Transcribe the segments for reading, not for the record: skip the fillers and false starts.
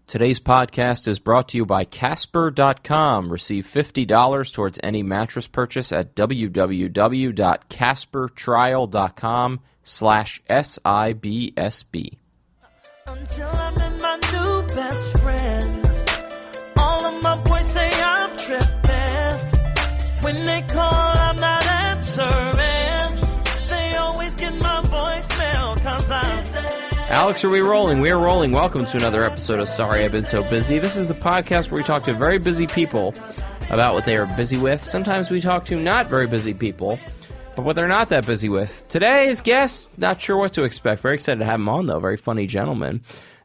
Today's podcast is brought to you by Casper.com. Receive $50 towards any mattress purchase at www.caspertrial.com/SIBSB. Until I met my new best friend, all of my boys say I'm tripping. When they call, I'm not answering. They always get my voicemail 'cause I'm busy. Alex, are we rolling? We are rolling. Welcome to another episode of Sorry I've Been So Busy. This is the podcast where we talk to very busy people about what they are busy with. Sometimes we talk to not very busy people, but what they're not that busy with. Today's guest, not sure what to expect. Very excited to have him on, though. Very funny gentleman.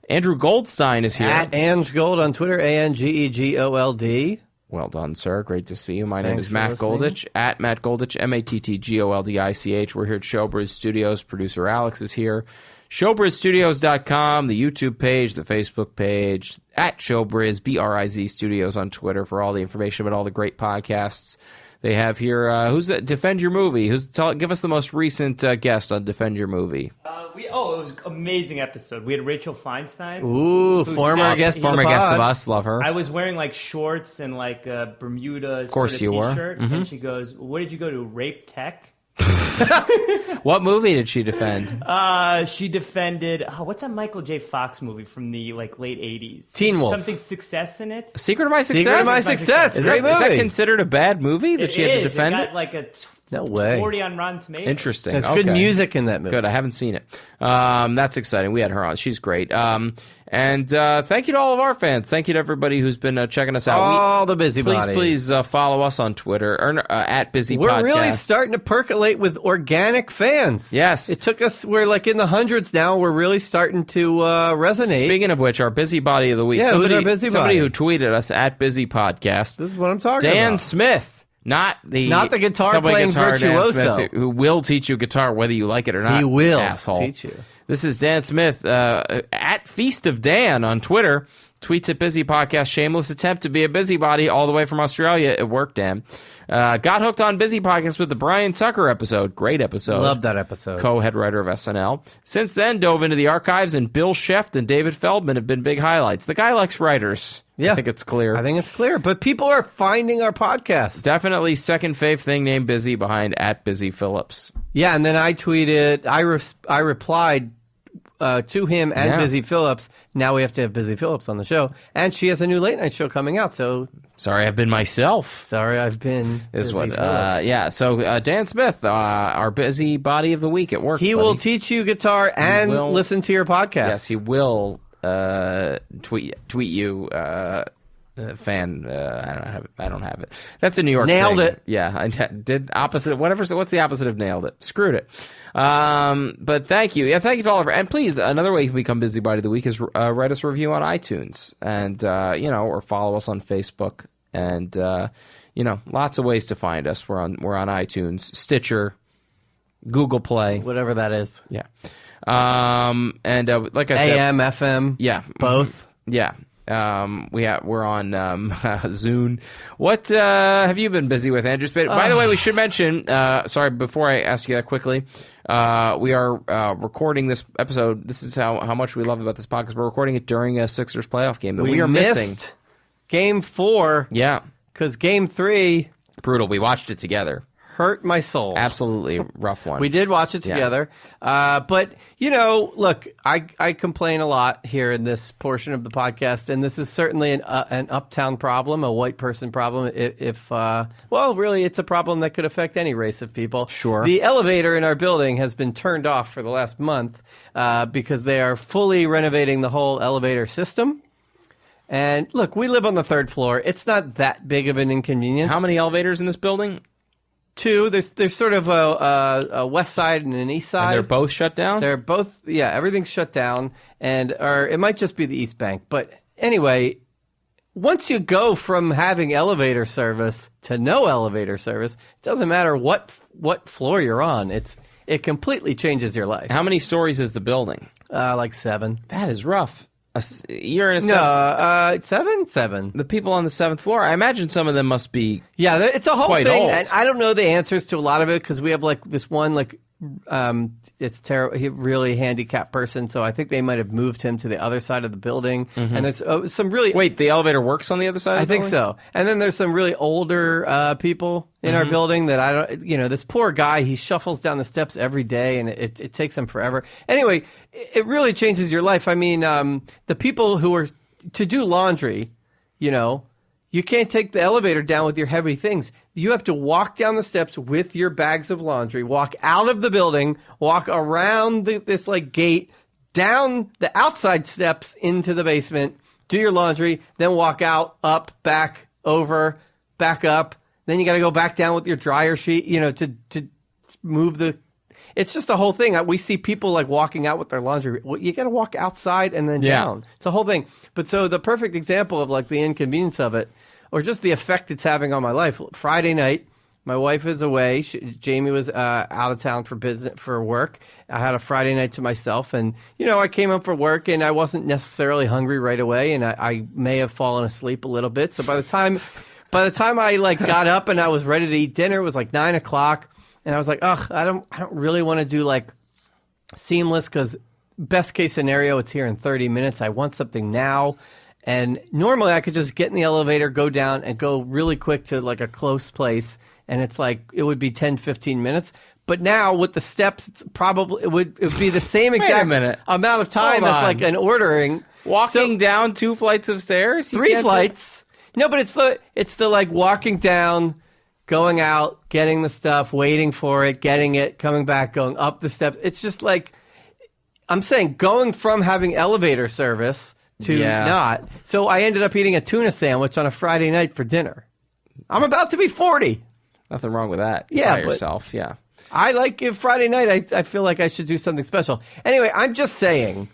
Andrew Goldstein is here. At Ange Gold on Twitter, ANGEGOLD. Well done, sir. Great to see you. My name Thanks is for Matt listening. Goldich, at Matt Goldich, MattGoldich. We're here at Showbiz Studios. Producer Alex is here. ShowbizStudios.com, the YouTube page, the Facebook page, at Showbiz, BRIZ Studios on Twitter for all the information about all the great podcasts they have here. Who's that? Defend Your Movie. Give us the most recent guest on Defend Your Movie. It was an amazing episode. We had Rachel Feinstein. Ooh, who former said- guest of the Former guest pod. of us. Love her. I was wearing like shorts and like a Bermuda course sort you were. t-shirt, Mhm. and she goes, "What did you go to? Rape Tech?" What movie did she defend? She defended what's that Michael J. Fox movie from the late 80s? Teen Wolf. Something Success in it. Secret of My Success? Secret of My Success. Is Great that movie. considered a bad movie that she had to defend It it? got like a No way. 40 on Rotten Tomatoes. Interesting. There's Okay. good music in that movie. Good. I haven't seen it. That's exciting. We had her on. She's great. And thank you to all of our fans. Thank you to everybody who's been checking us out. All the busybodies. Please follow us on Twitter or at Busy We're Podcast. really starting to percolate with organic fans. Yes. It took us, we're like in the hundreds now. We're really starting to resonate. Speaking of which, our busybody of the week. Yeah, who's our busybody? Somebody who tweeted us at Busy Podcast. This is what I'm talking Dan about. Smith. Not the guitar-playing Dan virtuoso. Smith, who will teach you guitar whether you like it or not. He will asshole. teach you. This is Dan Smith at Feast of Dan on Twitter. Tweets at Busy Podcast. Shameless attempt to be a busybody all the way from Australia. It worked, Dan. Got hooked on Busy Podcast with the Brian Tucker episode. Great episode. Love that episode. Co-head writer of SNL. Since then, dove into the archives, and Bill Sheft and David Feldman have been big highlights. The guy likes writers. Yeah. I think it's clear. I think it's clear. But people are finding our podcast. Definitely second fave thing named Busy behind at Busy Phillips. Yeah, and then I tweeted, I replied to him and Yeah. Busy Phillips. Now we have to have Busy Phillips on the show. And she has a new late night show coming out. So Sorry, I've been myself. sorry I've been Is Busy what? Phillips. Yeah. So Dan Smith, our busy body of the week at work. He buddy. will teach you guitar and will- listen to your podcast. Yes, he will tweet you. Fan, I don't have it. That's a New York Nailed thing. it. Yeah, I did opposite. Whatever. So what's the opposite of nailed it? Screwed it. But thank you. Yeah, thank you to all of our. And please, another way you can become Busybody of the Week is write us a review on iTunes, and or follow us on Facebook, and lots of ways to find us. We're on iTunes, Stitcher, Google Play, Whatever that is. yeah. And like I said, AM, FM. yeah, Both. yeah. We're on Zune. What have you been busy with, Andrew? By the way, we should mention. Sorry, before I ask you that quickly, we are recording this episode. This is how much we love about this podcast. We're recording it during a Sixers playoff game that we are missing. Game 4. Yeah, Because Game 3 brutal. We watched it together. hurt my soul. Absolutely rough one. We did watch it together. But, look, I complain a lot here in this portion of the podcast, and this is certainly an uptown problem, a white person problem. Really, it's a problem that could affect any race of people. Sure. The elevator in our building has been turned off for the last month because they are fully renovating the whole elevator system. And, look, we live on the 3rd floor. It's not that big of an inconvenience. How many elevators in this building? 2. There's sort of a west side and an east side. And they're both shut down? They're both, everything's shut down, or it might just be the East Bank. But anyway, once you go from having elevator service to no elevator service, it doesn't matter what floor you're on. It completely changes your life. How many stories is the building? Like 7. That is rough. You're in a No, 7. The people on the 7th floor, I imagine some of them must be. Yeah, it's a whole Quite thing, old. and I don't know the answers to a lot of it because we have like this one it's terrible. He's a really handicapped person, so I think they might have moved him to the other side of the building. And there's some really Wait, the elevator works on the other side of the I building? think so. And then there's some really older people in our building that I don't, this poor guy, he shuffles down the steps every day and it takes him forever. Anyway, it really changes your life. I mean, the people who are to do laundry, you can't take the elevator down with your heavy things. You have to walk down the steps with your bags of laundry, walk out of the building, walk around this gate, down the outside steps into the basement, do your laundry, then walk out, up, back, over, back up. Then you got to go back down with your dryer sheet, to move the. It's just a whole thing. We see people walking out with their laundry. Well, you got to walk outside and then down. It's a whole thing. But so the perfect example of the inconvenience of it, or just the effect it's having on my life. Friday night, my wife is away. Jamie was out of town for work. I had a Friday night to myself, and I came home from work, and I wasn't necessarily hungry right away, and I may have fallen asleep a little bit. So by the time I got up and I was ready to eat dinner, it was 9:00, and I was like, ugh, I don't really want to do seamless because best case scenario, it's here in 30 minutes. I want something now. And normally I could just get in the elevator, go down, and go really quick to a close place, and it's it would be 10, 15 minutes. But now with the steps, it would be the same exact amount of time as an ordering. Walking down 2 flights of stairs? 3 flights. No, but it's the walking down, going out, getting the stuff, waiting for it, getting it, coming back, going up the steps. It's just I'm saying going from having elevator service to not. So I ended up eating a tuna sandwich on a Friday night for dinner. I'm about to be 40. Nothing wrong with that. Yeah, by yourself. Yeah. I Friday night. I feel like I should do something special. Anyway, I'm just saying,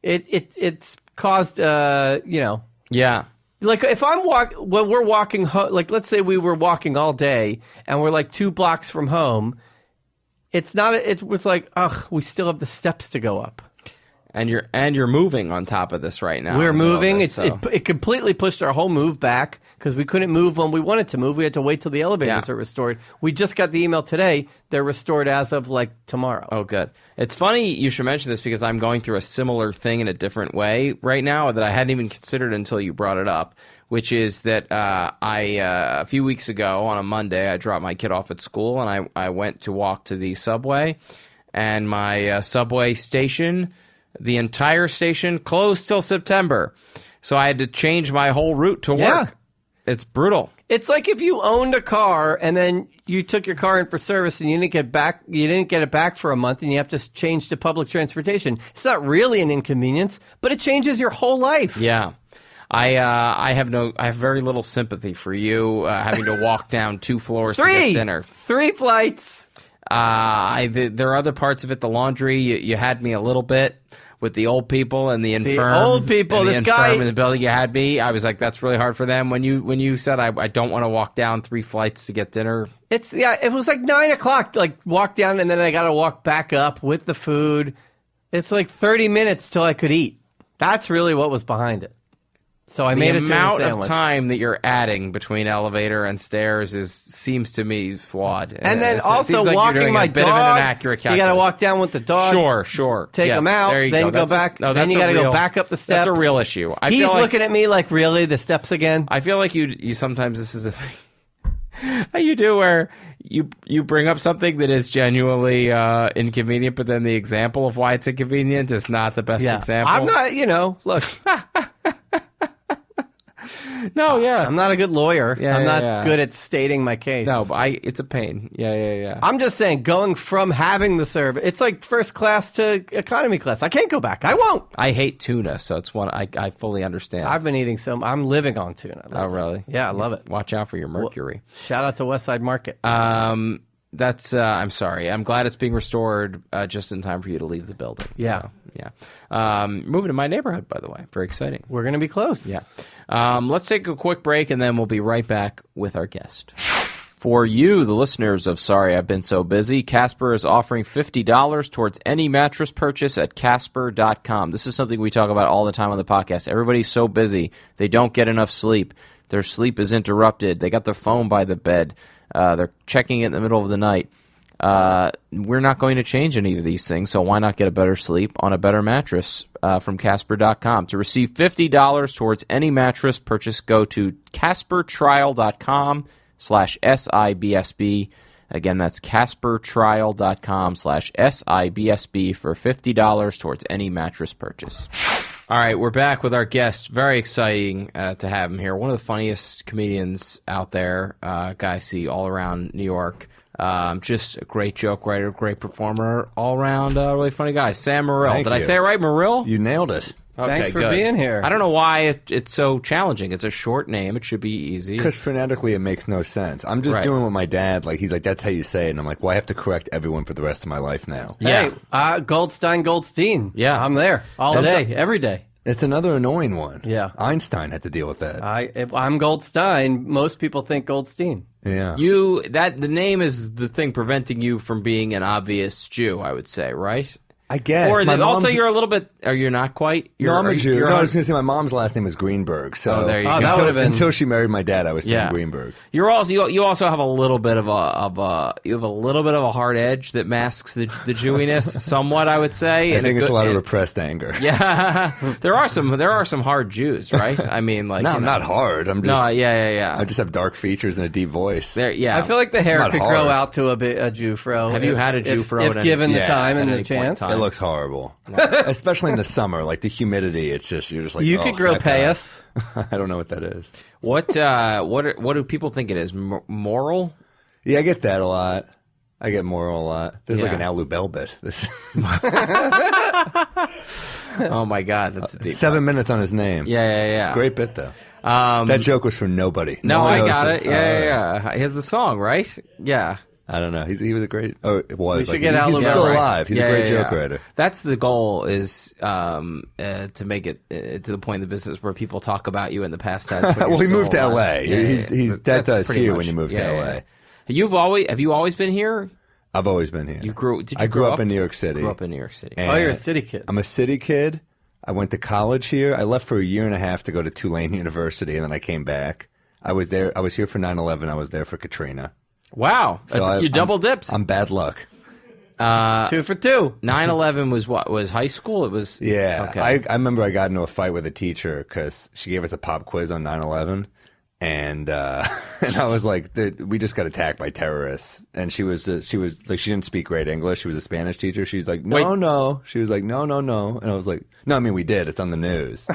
it's caused. Yeah. If when we're walking home, let's say we were walking all day and we're 2 blocks from home, it's not. It's ugh, we still have the steps to go up. And you're moving on top of this right now. We're moving. It completely pushed our whole move back because we couldn't move when we wanted to move. We had to wait till the elevators are restored. We just got the email today. They're restored as of tomorrow. Oh, good. It's funny you should mention this because I'm going through a similar thing in a different way right now that I hadn't even considered until you brought it up, which is that a few weeks ago on a Monday, I dropped my kid off at school and I went to walk to the subway, and my subway station, the entire station, closed till September. So I had to change my whole route to work. It's brutal. It's like if you owned a car and then you took your car in for service and you didn't get it back for a month and you have to change to public transportation. It's not really an inconvenience, but it changes your whole life. Yeah. I have very little sympathy for you having to walk down 2 floors to get dinner. 3 flights. There are other parts of it. The laundry, you had me a little bit with the old people and the infirm. The old people. And this the guy infirm in the building. You had me. I was like, that's really hard for them. When you said I don't want to walk down 3 flights to get dinner. It was 9:00. Walk down and then I got to walk back up with the food. It's 30 minutes till I could eat. That's really what was behind it. So I made a tuna sandwich. The amount of time that you're adding between elevator and stairs seems to me flawed. And then also like walking my dog. Bit of an inaccurate calculation. You got to walk down with the dog. Sure. Take them out. Then you go back. Then you got to go back up the steps. That's a real issue. He's looking at me really, the steps again? I feel like you sometimes this is a thing you do where you bring up something that is genuinely inconvenient, but then the example of why it's inconvenient is not the best example. I'm not, look. No, yeah. I'm not a good lawyer. I'm not good at stating my case. No, but it's a pain. Yeah. I'm just saying, going from having the service, it's like first class to economy class. I can't go back. I won't. I hate tuna, so it's one I fully understand. I've been eating I'm living on tuna. Oh, really? Yeah, I love it. Watch out for your mercury. Well, shout out to Westside Market. That's, I'm sorry. I'm glad it's being restored just in time for you to leave the building. Yeah. So, yeah. Moving to my neighborhood, by the way. Very exciting. We're going to be close. Yeah. Let's take a quick break, and then we'll be right back with our guest. For you, the listeners of Sorry I've Been So Busy, Casper is offering $50 towards any mattress purchase at Casper.com. This is something we talk about all the time on the podcast. Everybody's so busy. They don't get enough sleep. Their sleep is interrupted. They got their phone by the bed. They're checking it in the middle of the night. we're not going to change any of these things, so why not get a better sleep on a better mattress from Casper.com? To receive $50 towards any mattress purchase, go to CasperTrial.com/SIBSB. Again, that's CasperTrial.com/SIBSB for $50 towards any mattress purchase. All right, we're back with our guest. Very exciting to have him here. One of the funniest comedians out there, guy I see all around New York. Just a great joke writer, great performer, all around really funny guy. Sam Morril. Thank Did I you. say it right, Morril? You nailed it. Okay, Thanks for good. being here. I don't know why it's so challenging. It's a short name. It should be easy. Because phonetically it makes no sense. I'm just Right. doing what my dad, like, he's like, that's how you say it. And I'm like, well, I have to correct everyone for the rest of my life now. Yeah. Hey, Goldstein. Yeah. I'm there all Sometimes- day, every day. It's another annoying one. Yeah. Einstein had to deal with that. If I'm Goldstein. Most people think Goldstein. Yeah. The name is the thing preventing you from being an obvious Jew, I would say, right? I guess. Or My also mom- you're a little bit. Or you're not quite. No, I'm a Jew. you're No, I a- was going to say my mom's last name was Greenberg. So Oh, there you go. that until, would've been- until she married my dad, I was saying Yeah. Greenberg. You're also you also have a little bit of a hard edge that masks the Jewiness somewhat, I would say. I think it's a lot of repressed anger. Yeah, there are some hard Jews, right? I mean, like No, you I'm know. not hard. I'm just. No, yeah. I just have dark features and a deep voice. There, yeah. I feel like the hair Not could hard. grow out to a Jewfro. Have you had a Jewfro If at given any- the Yeah, time at and any the point in chance? time? It looks horrible, especially in the summer. Like the humidity, it's just you're just like. You oh, could grow that guy. payas. I don't know what that is. What do people think it is? Moral? Yeah, I get that a lot. I get moral a lot. This is like Yeah. an Alu Bell bit. This Oh my God, that's a deep. 7 minutes on his name. Yeah. Great bit though. That joke was for nobody. No, one I knows got it. it. Yeah. He has the song, right? Yeah. I don't know. He was a great. Oh, it was. We should like, get he's Alu Bell, still right? alive. He's a great joke writer. That's the goal, is to make it to the point in the business where people talk about you in the past tense. when Well, you're he moved to still LA. alive. Yeah, That That's does pretty here much- when you move to LA. Have you always been here? I've always been here. Did you I grew grow up in New York City. Grew up in New York City. And Oh, you're a city kid. I'm a city kid. I went to college here. I left for a year and a half to go to Tulane University, and then I came back. I was there. I was here for 9/11. I was there for Katrina. Wow, So you double dipped. I'm bad luck. 2 for 2. 9/11 was what? Was high school? It was. Yeah, Okay. I remember I got into a fight with a teacher because she gave us a pop quiz on 9/11, and and I was like, we just got attacked by terrorists, and she was like, she didn't speak great English. She was a Spanish teacher. She's like, no. She was like, no, and I was like, no, I mean we did. It's on the news.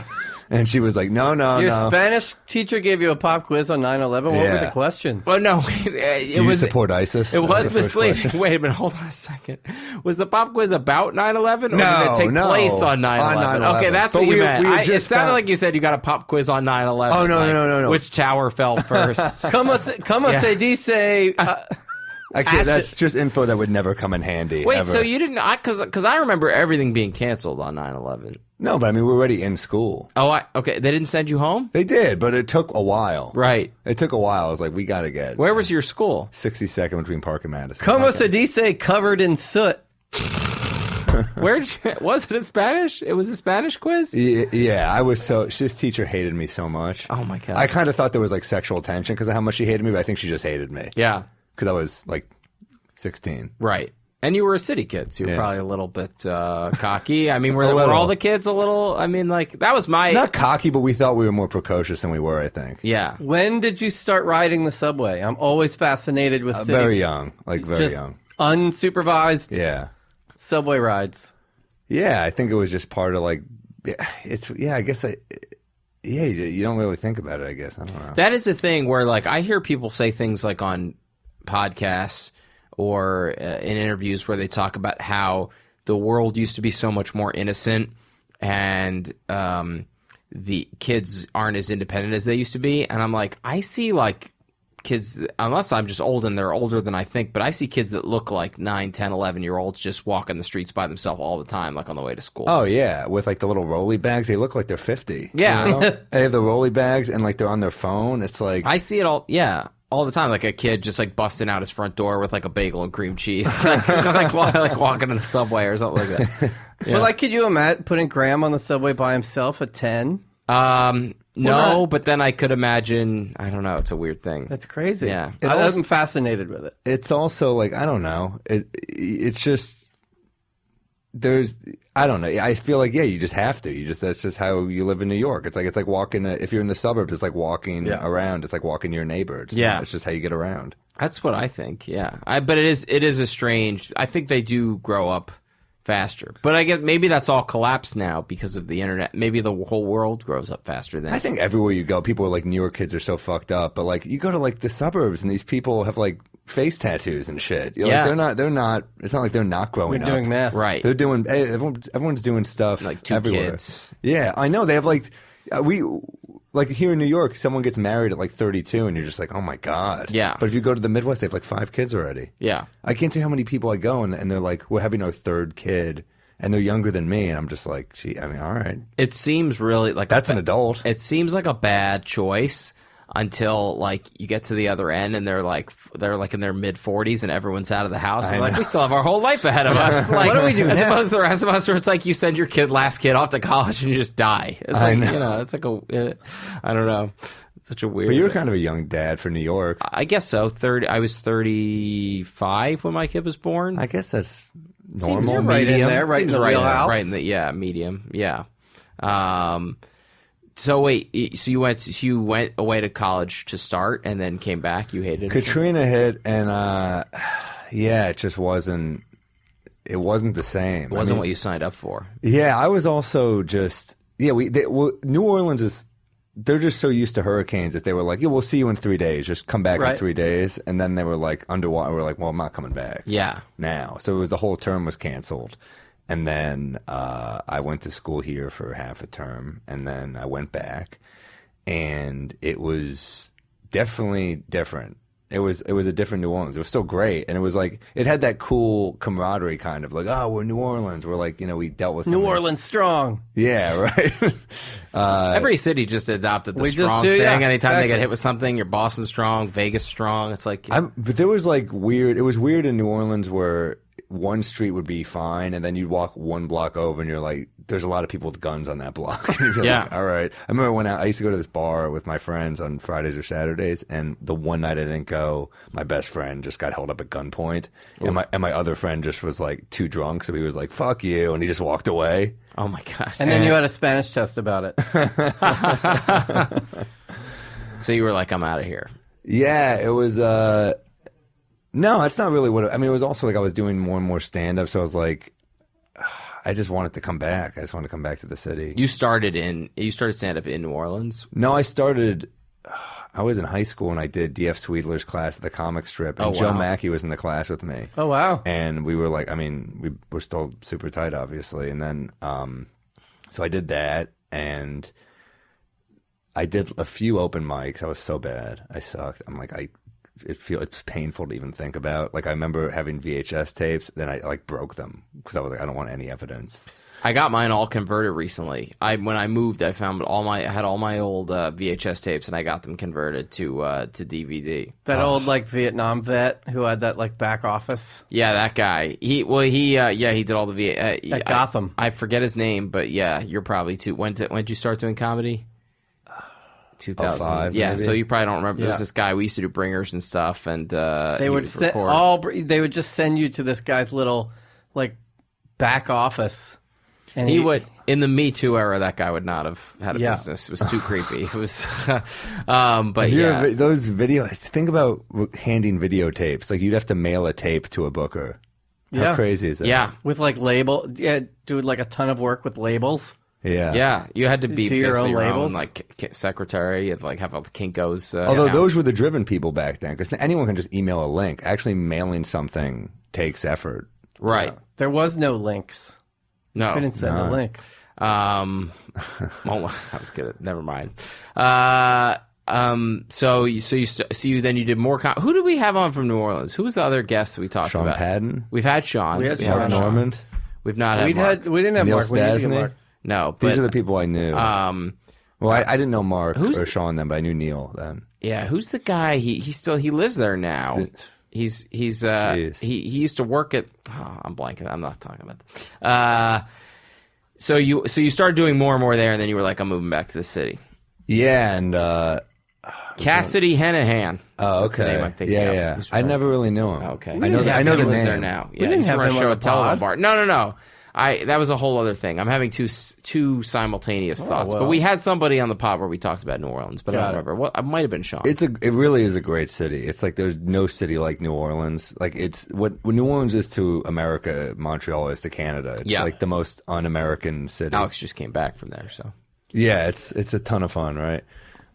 And she was like, no. Your Spanish teacher gave you a pop quiz on 9/11. What were Yeah. the questions? Well, no, Do it you was. support ISIS? It That was the first misleading. question. Wait a minute, hold on a second. Was the pop quiz about 9/11, or No, did it take no. place on 9/11? On 9/11. Okay, that's But what you we meant. had It just sounded found- like you said you got a pop quiz on 9/11. Oh, no, like, no. Which tower fell first? Como se dice? I can't, that's just info that would never come in handy. Wait, ever. so you didn't? Because I remember everything being canceled on 9/11. No, but I mean, we're already in school. Oh, okay. They didn't send you home, They did, but it took a while. right? It took a while. I was like, we got to get Where was your school? 62nd between Park and Madison. Como se dice covered in soot? Where was it? A Spanish? It was a Spanish quiz. Yeah, I was so. This teacher hated me so much. Oh my God. I kind of thought there was like sexual tension because of how much she hated me, but I think she just hated me. Yeah. Because I was like 16. Right. And you were a city kid, so you were Yeah. probably a little bit cocky. I mean, were little. all the kids a little? I mean, like, that was my... Not cocky, but we thought we were more precocious than we were, I think. Yeah. When did you start riding the subway? I'm always fascinated with city. Very young. Like, very just young. unsupervised Yeah. subway rides. Yeah, I think it was just part of like, I guess you don't really think about it, I guess. I don't know. That is the thing where, like, I hear people say things like on podcasts or in interviews where they talk about how the world used to be so much more innocent and the kids aren't as independent as they used to be. And I'm like, I see, like, kids, unless I'm just old and they're older than I think, but I see kids that look like 9, 10, 11-year-olds just walking the streets by themselves all the time, like on the way to school. Oh, yeah, with like the little rolly bags. They look like they're 50. Yeah. You know? They have the rolly bags and like they're on their phone. It's like, I see it all the time, like a kid just like busting out his front door with like a bagel and cream cheese, like walking in the subway or something like that. But like, could you imagine putting Graham on the subway by himself at 10? No, but then I could imagine. I don't know. It's a weird thing. That's crazy. Yeah. I'm fascinated with it. It's also like, I don't know. It's just I don't know. I feel like, you just have to. That's just how you live in New York. It's like walking. If you're in the suburbs, it's like walking around. It's like walking to your neighbor. It's just how you get around. That's what I think. Yeah. But it is a strange. I think they do grow up faster. But I get maybe that's all collapsed now because of the internet. Maybe the whole world grows up faster than. I think everywhere you go, people are like, New York kids are so fucked up. But like, you go to like the suburbs, and these people have like face tattoos and shit. You're like, they're not. It's not like they're not growing up. They're doing math, right? They're doing. Everyone's doing stuff like 2 everywhere. kids. Yeah, I know. They have like like here in New York, someone gets married at like 32, and you're just like, oh my god. Yeah. But if you go to the Midwest, they have like 5 kids already. Yeah. I can't tell you how many people I go and they're like, we're having our 3rd kid, and they're younger than me, and I'm just like, all right. It seems really like That's an adult. It seems like a bad choice until like you get to the other end and they're like in their mid 40s and everyone's out of the house. And they're like, we still have our whole life ahead of us. Like, what do we do as now? opposed to the rest of us, where it's like you send your last kid off to college and you just die. It's like it's like I don't know. It's such a weird. But you were kind of a young dad for New York. I guess so. I was 35 when my kid was born. I guess that's Seems normal. you're right in medium. there, right in Seems the wheelhouse. right in the medium. Yeah. So wait, so you went away to college to start and then came back. You hated it. Katrina hit, and it just wasn't. It wasn't the same. It wasn't what you signed up for. Yeah, I was also just New Orleans is. They're just so used to hurricanes that they were like, we'll see you in 3 days. Just come back in 3 days. And then they were like underwater. We're like, well, I'm not coming back. Yeah. Now. So the whole term was canceled. And then I went to school here for half a term. And then I went back. And it was definitely different. It was a different New Orleans. It was still great. And it was like, it had that cool camaraderie kind of like, we're New Orleans. We're like, we dealt with New something. Orleans strong. Yeah, right. Every city just adopted the strong thing. Anytime they get hit with something, your Boston strong, Vegas strong. It's like, but there was like weird. It was weird in New Orleans where one street would be fine, and then you'd walk 1 block over, and you're like, "There's a lot of people with guns on that block." And you're like, all right. I remember when I used to go to this bar with my friends on Fridays or Saturdays, and the one night I didn't go, my best friend just got held up at gunpoint, and my other friend just was like too drunk, so he was like, "Fuck you," and he just walked away. oh my gosh. And then you had a Spanish test about it. So you were like, I'm out of here. Yeah, it was. No, that's not really what. It was also like I was doing more and more stand up, so I was like, I just wanted to come back. I just wanted to come back to the city. You started stand up in New Orleans? No, I started. I was in high school and I did D.F. Sweedler's class at the comic strip, and Joe Mackey was in the class with me. Oh wow! And we were like, we were still super tight, obviously. And then, so I did that, and I did a few open mics. I was so bad, I sucked. I'm like, it's painful to even think about. Like I remember having VHS tapes, then I like broke them because I was like, I don't want any evidence. I got mine all converted recently. When I moved, I found I had all my old VHS tapes, and I got them converted to DVD. That old like Vietnam vet who had that like back office. Yeah, that guy. He did all the At Gotham. I forget his name, but yeah, you're probably too. When did you start doing comedy? 2000. 05, yeah, maybe? so you probably don't remember. There Yeah. was this guy. We used to do bringers and stuff, and They would they would just send you to this guy's little like back office. And He would, in the Me Too era, that guy would not have had a Yeah. business. It was too creepy. It was, but yeah. Those videos. Think about handing videotapes. Like you'd have to mail a tape to a booker. How Yeah. crazy is that? Yeah. with like do like a ton of work with labels. Yeah. Yeah. You had to be Do your basically own your labels? own like secretary. You'd like have all the Kinko's. Although those were the driven people back then, because anyone can just email a link. Actually, mailing something takes effort. right. There was no links. No. Couldn't send a link. Well, I was good. Never mind. So you then you did more. Who did we have on from New Orleans? Who was the other guest we talked Sean about? Padden, We've had Sean. We had We Sean. haven't Mark had Normand. We've not had Mark. We didn't have Neil Mark. We need to get Stasny? Mark. No, but These are the people I knew. Well, I didn't know Mark who's or Sean then, but I knew Neil then. yeah, who's the guy? He lives there now. He's Jeez. he used to work at. Oh, I'm blanking. I'm not talking about that. So you started doing more and more there, and then you were like, I'm moving back to the city. Yeah, and Cassidy Hennahan. oh, That's the okay, name I'm thinking of. yeah. He's I from- never really knew him. Okay. I know. I know he the lives name. there now. Yeah, didn't he's have running him a show on at the pod. Television Bar. No. That was a whole other thing. I'm having two simultaneous thoughts. well. But we had somebody on the pod where we talked about New Orleans, but I Got don't it. remember. Well, it might have been Sean. It really is a great city. It's like there's no city like New Orleans. Like it's what New Orleans is to America, Montreal is to Canada. It's Yeah. like the most un-American city. Alex just came back from there, so. Yeah, it's a ton of fun, right?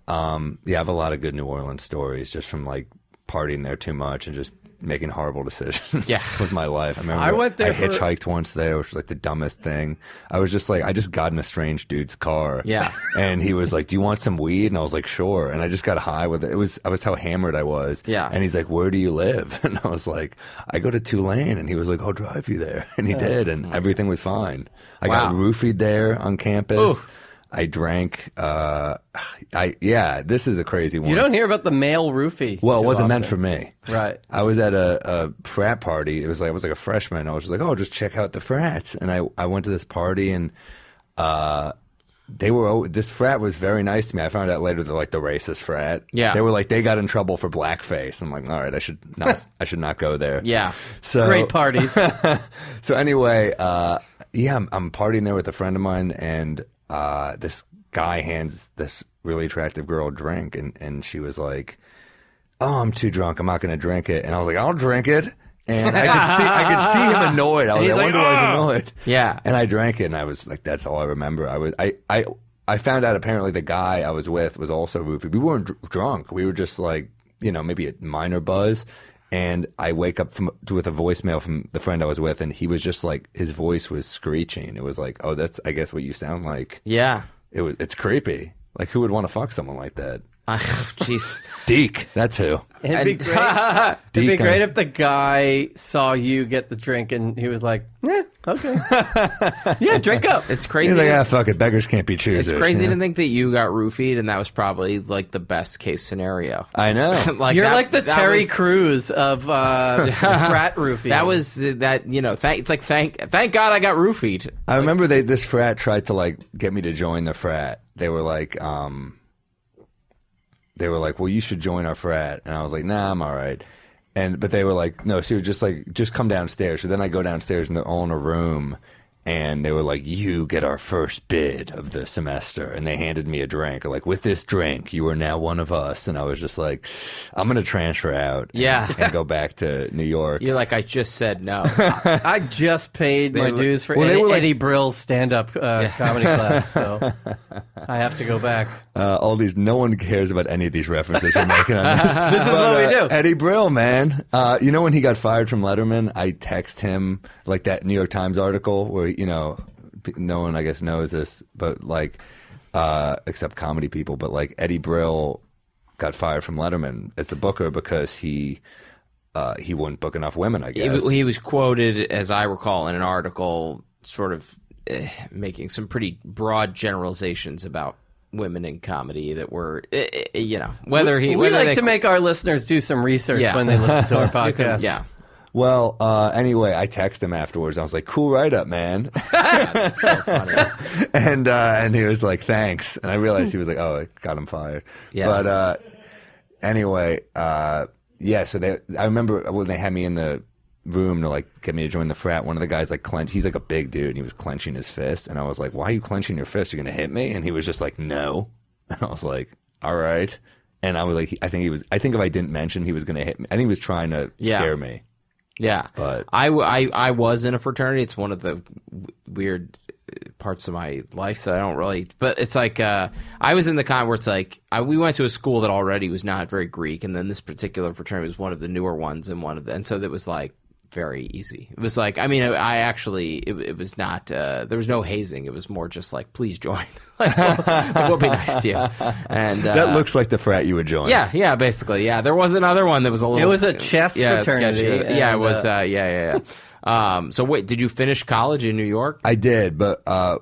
Yeah, I have a lot of good New Orleans stories just from like partying there too much and just making horrible decisions. Yeah. with my life. I remember I went there I for- hitchhiked once there, which was like the dumbest thing. I was just like, I just got in a strange dude's car. Yeah. And he was like, "Do you want some weed?" And I was like, "Sure." And I just got high with it. I was how hammered I was. Yeah. And he's like, "Where do you live?" And I was like, "I go to Tulane." And he was like, "I'll drive you there." And he did, and everything was fine. I got Wow. roofied there on campus. Ooh. I drank. This is a crazy one. You don't hear about the male roofie. Well, it too wasn't meant often. for me. Right. I was at a frat party. I was like a freshman. I was just like, "Oh, just check out the frats." And I went to this party, and this frat was very nice to me. I found out later they're like the racist frat. Yeah. They were like, they got in trouble for blackface. I'm like, all right, I should not go there. Yeah. So Great parties. So anyway, I'm partying there with a friend of mine, and this guy hands this really attractive girl a drink, and she was like, "Oh, I'm too drunk. I'm not going to drink it." And I was like, "I'll drink it." And I could see him annoyed. I was like, I wonder why he's annoyed. Yeah. And I drank it, and I was like, that's all I remember. I found out apparently the guy I was with was also roofied. We weren't drunk. We were just like, maybe a minor buzz. And I wake up with a voicemail from the friend I was with, and he was just like, his voice was screeching. It was like, "Oh, that's, I guess, what you sound like." Yeah. It's creepy. Like, who would want to fuck someone like that? Jeez. Deke, that's who. It'd be great. It'd be Deacon. great if the guy saw you get the drink and he was like, okay. Yeah, drink up. It's crazy. He's like, fuck it, beggars can't be choosers. It's crazy you know? to think that you got roofied, and that was probably like the best case scenario. I know. You're that- like the that Terry was- Crews of frat roofie. That was that. It's like thank God I got roofied. I remember this frat tried to like get me to join the frat. They were like, "Well, you should join our frat," and I was like, "Nah, I'm all right." But they were like, "No, so just come downstairs." So then I go downstairs, and they're all in a room, and they were like, "You get our first bid of the semester," and they handed me a drink. Like, "With this drink, you are now one of us." And I was just like, "I'm gonna transfer out, and go back to New York." You're like, I just said no. I just paid my dues for Eddie Brill's stand-up comedy class, so I have to go back. All these, no one cares about any of these references we're making on this. This is what we do. Eddie Brill, man. When he got fired from Letterman, I text him like that New York Times article where, no one I guess knows this, but like, except comedy people, but like Eddie Brill got fired from Letterman as the booker because he wouldn't book enough women, I guess. He was quoted, as I recall, in an article, sort of making some pretty broad generalizations about women in comedy that were, whether he. We whether like they, to make our listeners do some research Yeah. when they listen to our you can- podcast. Yeah. Well, anyway, I texted him afterwards. I was like, "Cool write-up, man." That's so funny. and he was like, "Thanks." And I realized he was like, "Oh, I got him fired." Yeah. But anyway, so I remember when they had me in the room to like get me to join the frat, one of the guys like he's like a big dude, and he was clenching his fist, and I was like, "Why are you clenching your fist? You're gonna hit me?" And he was just like, "No." And I was like, "All right." And I was like, I think if I didn't mention he was gonna hit me, I think he was trying to scare me. Yeah, But I was in a fraternity. It's one of the weird parts of my life that I don't really. But it's like I was in the kind where it's like we went to a school that already was not very Greek, and then this particular fraternity was one of the newer ones, and so it was like very easy. It was like, I mean, I actually it was not there was no hazing. It was more just like, please join. We'll be nice to you. And that looks like the frat you would join. yeah, basically, yeah. There was another one that was a little. It was a chess fraternity. sketchy. Yeah, it and, was. Yeah. So wait, did you finish college in New York? I did, but I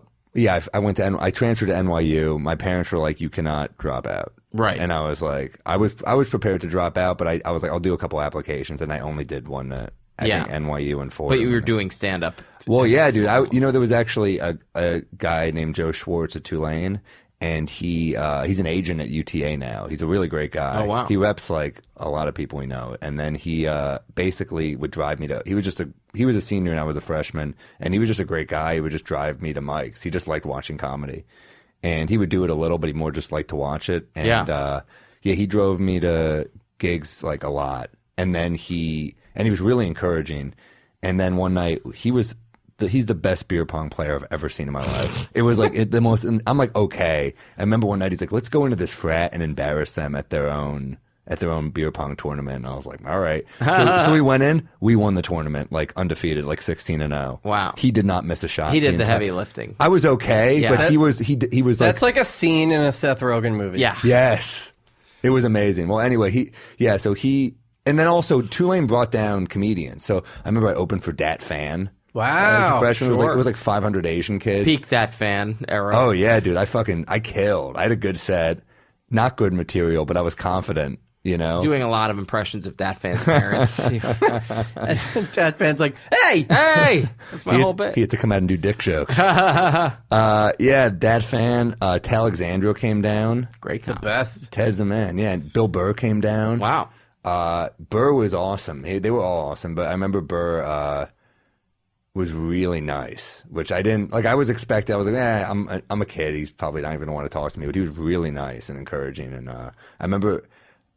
went to I transferred to NYU. My parents were like, "You cannot drop out." Right. And I was like, I was prepared to drop out, but I was like, I'll do a couple applications, and I only did one at NYU and Fordham. But you were doing stand up. Well, yeah, dude. There was actually a guy named Joe Schwartz at Tulane, and he's an agent at UTA now. He's a really great guy. Oh, wow. He reps like a lot of people we know. And then he basically would drive me to. He was a senior and I was a freshman, and he was just a great guy. He would just drive me to Mike's. He just liked watching comedy, and he would do it a little, but he more just liked to watch it. And he drove me to gigs like a lot, and then he was really encouraging. And then one night he's the best beer pong player I've ever seen in my life. It was like the most. I'm like, okay. I remember one night he's like, let's go into this frat and embarrass them at their own beer pong tournament. And I was like, all right. So we went in. We won the tournament like undefeated, like 16-0. Wow. He did not miss a shot. He did the heavy lifting. I was okay, Yeah. but he was That's like a scene in a Seth Rogen movie. Yeah. Yes. It was amazing. Well, anyway, and then also Tulane brought down comedians. So I remember I opened for Dat Fan. As a Wow. freshman, Sure. it was like 500 Asian kids. Peak that fan era. Oh yeah, dude, I killed. I had a good set, not good material, but I was confident. You know, Doing a lot of impressions of that fan's parents. That fan's like, hey! Hey! That's my whole bit. He had to come out and do dick jokes. Yeah, Dat Fan. Alexandro came down. Great The comp. best. Ted's the man. Yeah, and Bill Burr came down. Wow. Burr was awesome. They were all awesome, but I remember Burr was really nice, which I didn't like. I was expecting. I was like, I'm a kid. He's probably not even going to want to talk to me, but he was really nice and encouraging. And I remember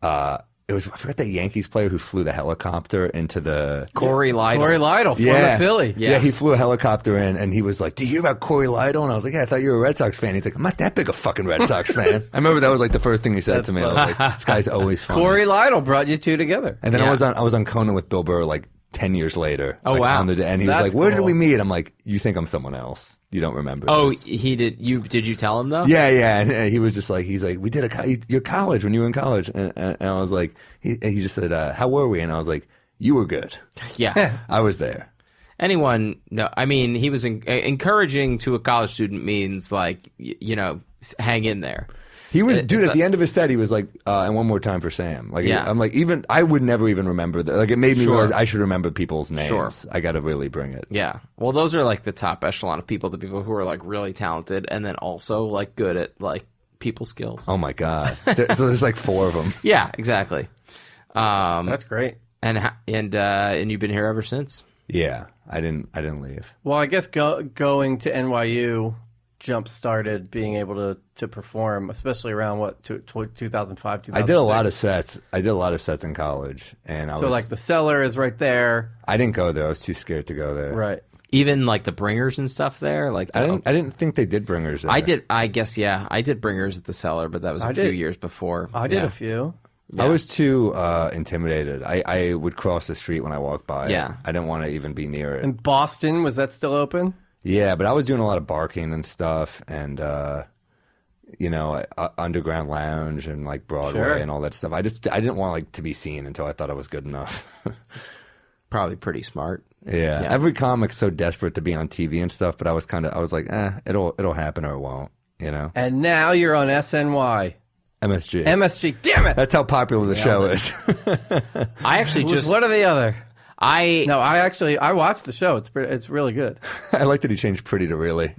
I forgot that Yankees player who flew the helicopter into the Corey Lytle. Corey Lytle from Philly. Yeah, he flew a helicopter in, and he was like, "Do you hear about Corey Lytle?" And I was like, "Yeah, I thought you were a Red Sox fan." He's like, "I'm not that big a fucking Red Sox fan." I remember that was like the first thing he said to me. I was like, "This guy's always funny." Corey Lytle brought you two together. And then Yeah. I was on Conan with Bill Burr like 10 years later. Oh, like, wow. and he was That's like, "Where did cool. we meet?" I'm like, "You think I'm someone else? You don't remember?" Oh, this." he did. Did you tell him though? Yeah, and he was just like, he's like, "We did your college when you were in college," and I was like, he just said, "How were we?" And I was like, "You were good. Yeah. I was there." Anyone? No. I mean, he was encouraging to a college student means like hang in there. He was, dude, at the end of his set, he was like, and one more time for Sam. Like, Yeah. I'm like, even, I would never even remember that. Like, it made me Sure. realize I should remember people's names. Sure. I got to really bring it. Yeah. Well, those are like the top echelon of people, the people who are like really talented and then also like good at like people skills. Oh my God. So there's like 4 of them. Yeah, exactly. That's great. And you've been here ever since. Yeah. I didn't leave. Well, I guess going to NYU jump-started being able to perform, especially around 2005, 2006. I did a lot of sets. In college. And So like the Cellar is right there. I didn't go there. I was too scared to go there. Right. Even like the Bringers and stuff there. Like I didn't think they did Bringers there. I did. I guess yeah. I did Bringers at the Cellar, but that was a few years before. I did Yeah. a few. Yeah. I was too intimidated. I would cross the street when I walked by. Yeah. I didn't want to even be near it. In Boston, was that still open? Yeah, but I was doing a lot of barking and stuff, and Underground Lounge and like Broadway Sure. and all that stuff. I didn't want like to be seen until I thought I was good enough. Probably pretty smart. Yeah. Every comic's so desperate to be on TV and stuff, but I was like, it'll happen or it won't, you know. And now you're on SNY. MSG. MSG. Damn it! That's how popular the show is. I actually just What are the other? I I watched the show. It's really good. I like that he changed pretty to really.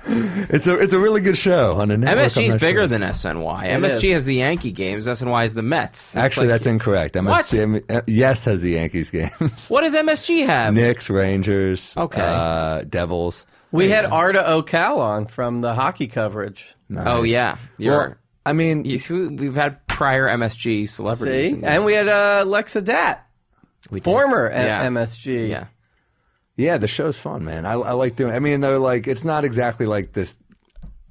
It's a really good show on a network. MSG I'm is not bigger sure. than SNY. It MSG is. has the Yankee games. SNY has the Mets. It's Actually, like- that's incorrect. MSG, Yes has the Yankees games. What does MSG have? Knicks, Rangers, Okay. Devils. We had Arda O'Cal on from the hockey coverage. Nice. Oh yeah, Well, I mean, we've had prior MSG celebrities. See? And we had Lexa Dat, We did. former Yeah. MSG. Yeah. yeah, the show's fun, man. I like doing. I mean, they're like, it's not exactly like this.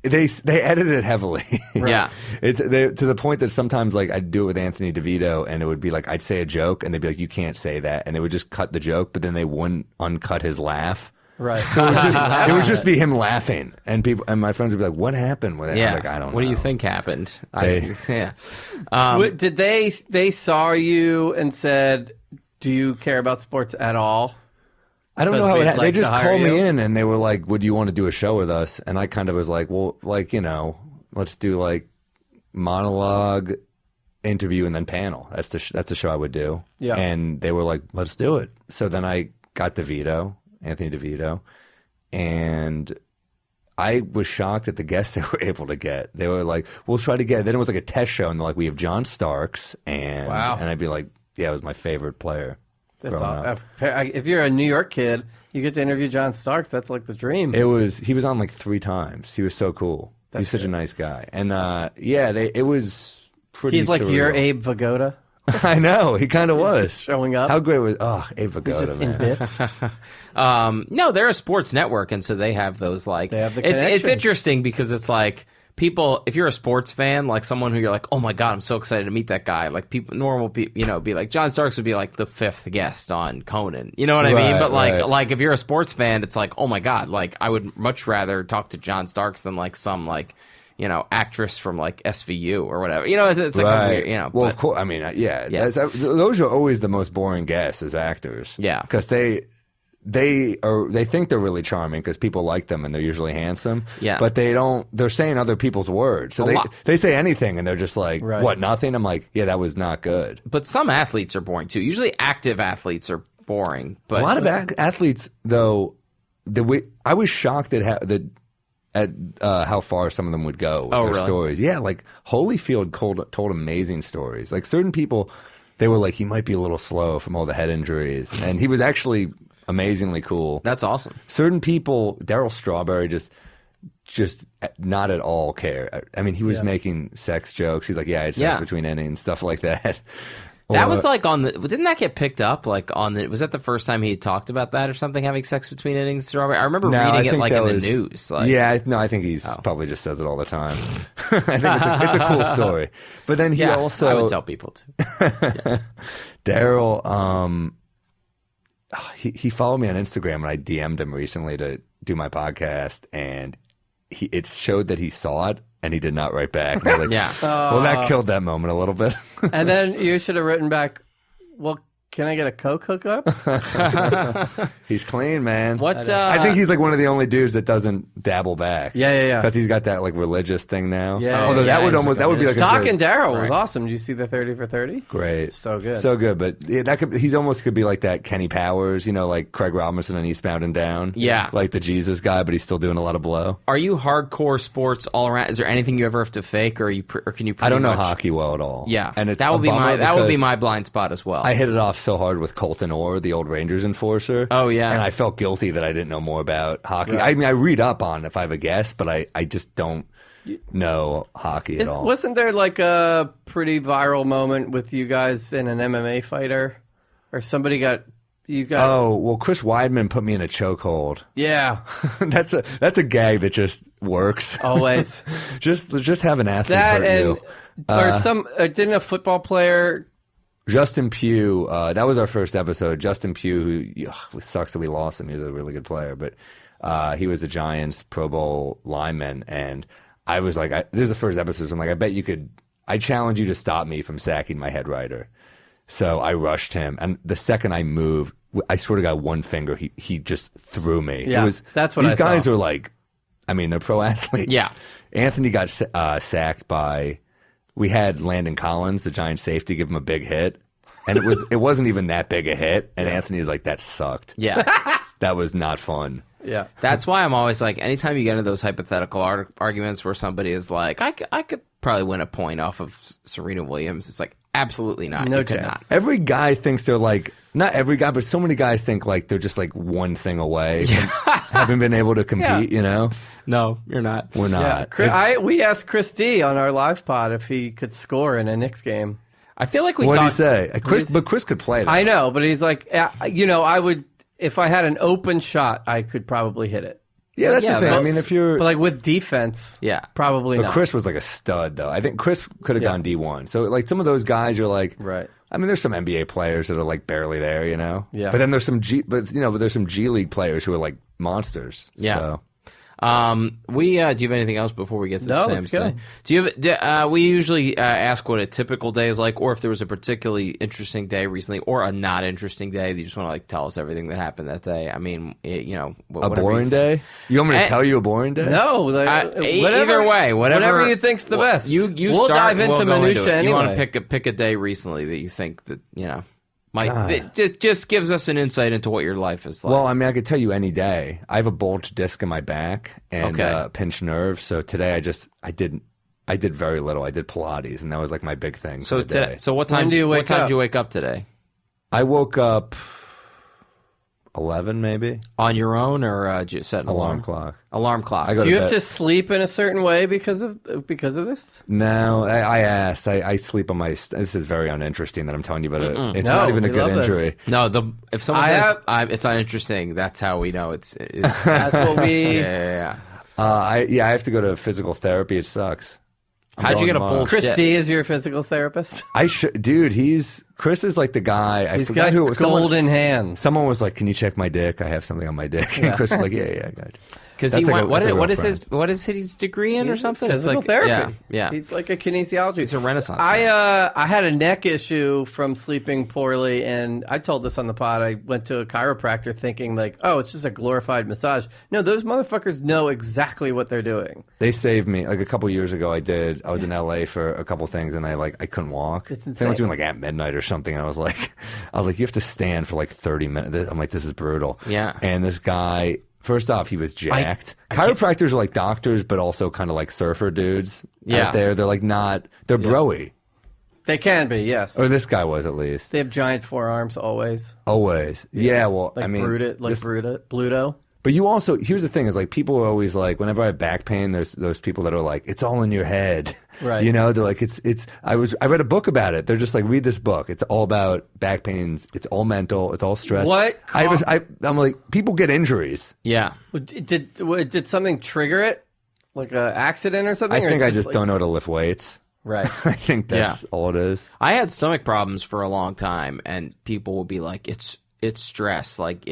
They edit it heavily. Yeah. To the point that sometimes like I'd do it with Anthony DeVito, and it would be like I'd say a joke, and they'd be like, "You can't say that," and they would just cut the joke, but then they wouldn't uncut his laugh. Right. It would just be him laughing, and my friends would be like, "What happened with it?" Yeah. I'm like, I don't know. What do you think happened? Yeah. Did they saw you and said, "Do you care about sports at all?" I don't know Because how it we'd happened. They like to just hire called me you? in, and they were like, "Would you want to do a show with us?" And I kind of was like, "Well, like, let's do like monologue, interview, and then panel. That's a show I would do." Yeah. And they were like, "Let's do it." So then I got Anthony DeVito, and I was shocked at the guests they were able to get. They were like, we'll try to get, then it was like a test show, and they're like, we have John Starks, and I'd be like, yeah, it was my favorite player. That's all. If you're a New York kid, you get to interview John Starks. That's like the dream. He was on like 3 times. He was so cool. He's such a nice guy. And it was pretty He's like surreal. your Abe Vigoda. I know, he kind of was. Just showing up. How great was Abe Vigoda, He's just man. in bits. No, they're a sports network, and so they have those like. They have the it's connection. interesting because it's like people. If you're a sports fan, like someone who you're like, oh my god, I'm so excited to meet that guy. Like normal people, be like John Starks would be like the 5th guest on Conan. You know what I mean? But like if you're a sports fan, it's like, oh my god, like I would much rather talk to John Starks than like some like. Actress from like SVU or whatever. It's like a weird, Well, of course. I mean, those are always the most boring guests as actors. Yeah, because they think they're really charming because people like them and they're usually handsome. Yeah, but they don't. They're saying other people's words, so they say anything and they're just like, what, nothing? I'm like, yeah, that was not good. But some athletes are boring too. Usually, active athletes are boring. But a lot of athletes, though, I was shocked at how far some of them would go with their stories. Yeah, like Holyfield told amazing stories. Like certain people, they were like, he might be a little slow from all the head injuries. And he was actually amazingly cool. That's awesome. Certain people, Darryl Strawberry just not at all care. I mean, he was making sex jokes. He's like, I had sex between innings, stuff like that. That was like didn't that get picked up was that the first time he had talked about that or something, having sex between innings, Strawberry? I remember reading it like in the news. Like, I think he's probably just says it all the time. I think it's a cool story. But then he also... I would tell people too. Daryl, he followed me on Instagram and I DM'd him recently to do my podcast, and it showed that he saw it. And he did not write back. Like, well, that killed that moment a little bit. And then you should have written back, well, can I get a Coke hookup? He's clean, man. What? I think he's like one of the only dudes that doesn't dabble back. Yeah. Because he's got that like religious thing now. Yeah. Although that would be like Doc and Daryl was awesome. Did you see the 30 for 30? Great. So good. So good. But he's almost could be like that Kenny Powers, like Craig Robinson on Eastbound and Down. Yeah. Like the Jesus guy, but he's still doing a lot of blow. Are you hardcore sports all around? Is there anything you ever have to fake, or can you? I don't know hockey well at all. Yeah. And that would be my blind spot as well. I hit it off so hard with Colton Orr, the old Rangers enforcer. Oh, yeah. And I felt guilty that I didn't know more about hockey. Right. I mean, I read up on if I have a guess, but I just don't know hockey at all. Wasn't there like a pretty viral moment with you guys and an MMA fighter? Or somebody got... Oh, well, Chris Weidman put me in a chokehold. Yeah. That's a gag that just works. Always. just have an athlete hurt you. Or didn't a football player... Justin Pugh, that was our first episode. Justin Pugh, who it sucks that we lost him. He was a really good player, but he was the Giants Pro Bowl lineman. And I was like, this is the first episode, so I'm like, I bet you could, I challenge you to stop me from sacking my head writer. So I rushed him. And the second I moved, I sort of got one finger. He just threw me. Yeah, that's what I saw. These guys are like, I mean, they're pro athletes. Yeah. Anthony got sacked by... We had Landon Collins, the Giants safety, give him a big hit, and it wasn't even that big a hit. And Anthony was like, "That sucked. Yeah, that was not fun." Yeah, that's why I'm always like, anytime you get into those hypothetical arguments where somebody is like, I could probably win a point off of Serena Williams. It's like, absolutely not. No you chance. could not. Every guy thinks they're like, not every guy, but so many guys think like they're just like one thing away from having been able to compete. Yeah. No, you're not. We're not. Yeah. We asked Chris D on our live pod if he could score in a Knicks game. I feel like what did he say? Chris could play that. I know, but he's like, I would, if I had an open shot, I could probably hit it. Yeah, that's the thing. I mean, if you're... But like with defense, probably not. But Chris was like a stud, though. I think Chris could have gone D1. So like some of those guys, you're like... Right. I mean, there's some NBA players that are like barely there, Yeah. But then there's some there's some G League players who are like monsters. Yeah. So. Do you have anything else before we get to Sam's thing? We usually ask what a typical day is like, or if there was a particularly interesting day recently, or a not interesting day that you just want to like tell us everything that happened that day. I mean, a boring day. You want me to tell you a boring day? No, either way, whatever you think's the best. We'll dive into minutia anyway. You want to pick a day recently that you think that It just gives us an insight into what your life is like. Well, I mean, I could tell you any day. I have a bulged disc in my back and pinched nerve. So today I did very little. I did Pilates, and that was like my big thing. So for the day. So what time do you wake did up? you wake up today? I woke up 11 maybe. On your own, or did you set an Alarm clock. Alarm clock. I go Do you to have bed. to sleep in a certain way because of this? No, I asked. I sleep on my. This is very uninteresting that I'm telling you about it. It's No, not even a we good love this. injury. No, if someone I says have- it's uninteresting, that's how we know it's That's what we. yeah. I have to go to physical therapy. It sucks. I'm How'd you going get a tomorrow. bulge? Chris disc? D is your physical therapist. Dude, Chris is like the guy. I He's forgot got who. golden hands. Someone was like, "Can you check my dick? I have something on my dick." And Chris was like, "Yeah, I got you." Because That's he like went. that's a What real is friend. what is his degree in or something? It's Physical like, therapy. Yeah. He's like a kinesiology. He's a Renaissance man. I had a neck issue from sleeping poorly, and I told this on the pod. I went to a chiropractor thinking like, oh, it's just a glorified massage. No, those motherfuckers know exactly what they're doing. They saved me. Like a couple years ago, I was in LA for a couple things, and I couldn't walk. It's I think I was insane. doing like at midnight or something, and I was like, you have to stand for like 30 minutes. I'm like, this is brutal. Yeah. And this guy, first off, he was jacked. Chiropractors are like doctors, but also kind of like surfer dudes. Yeah. Out there, they're like they're broy. They can be, yes. Or this guy was at least. They have giant forearms always. Always. Yeah. Well, Like I mean, Bluto. But you also, here's the thing, is like people are always like, whenever I have back pain, there's those people that are like, it's all in your head. Right. You know, they're like, I read a book about it. They're just like, read this book. It's all about back pains. It's all mental. It's all stress. What? I'm like, people get injuries. Yeah. Did something trigger it? Like an accident or something? I or think it's I just like- don't know how to lift weights. Right. I think that's all it is. I had stomach problems for a long time, and people would be like, "It's stress." Like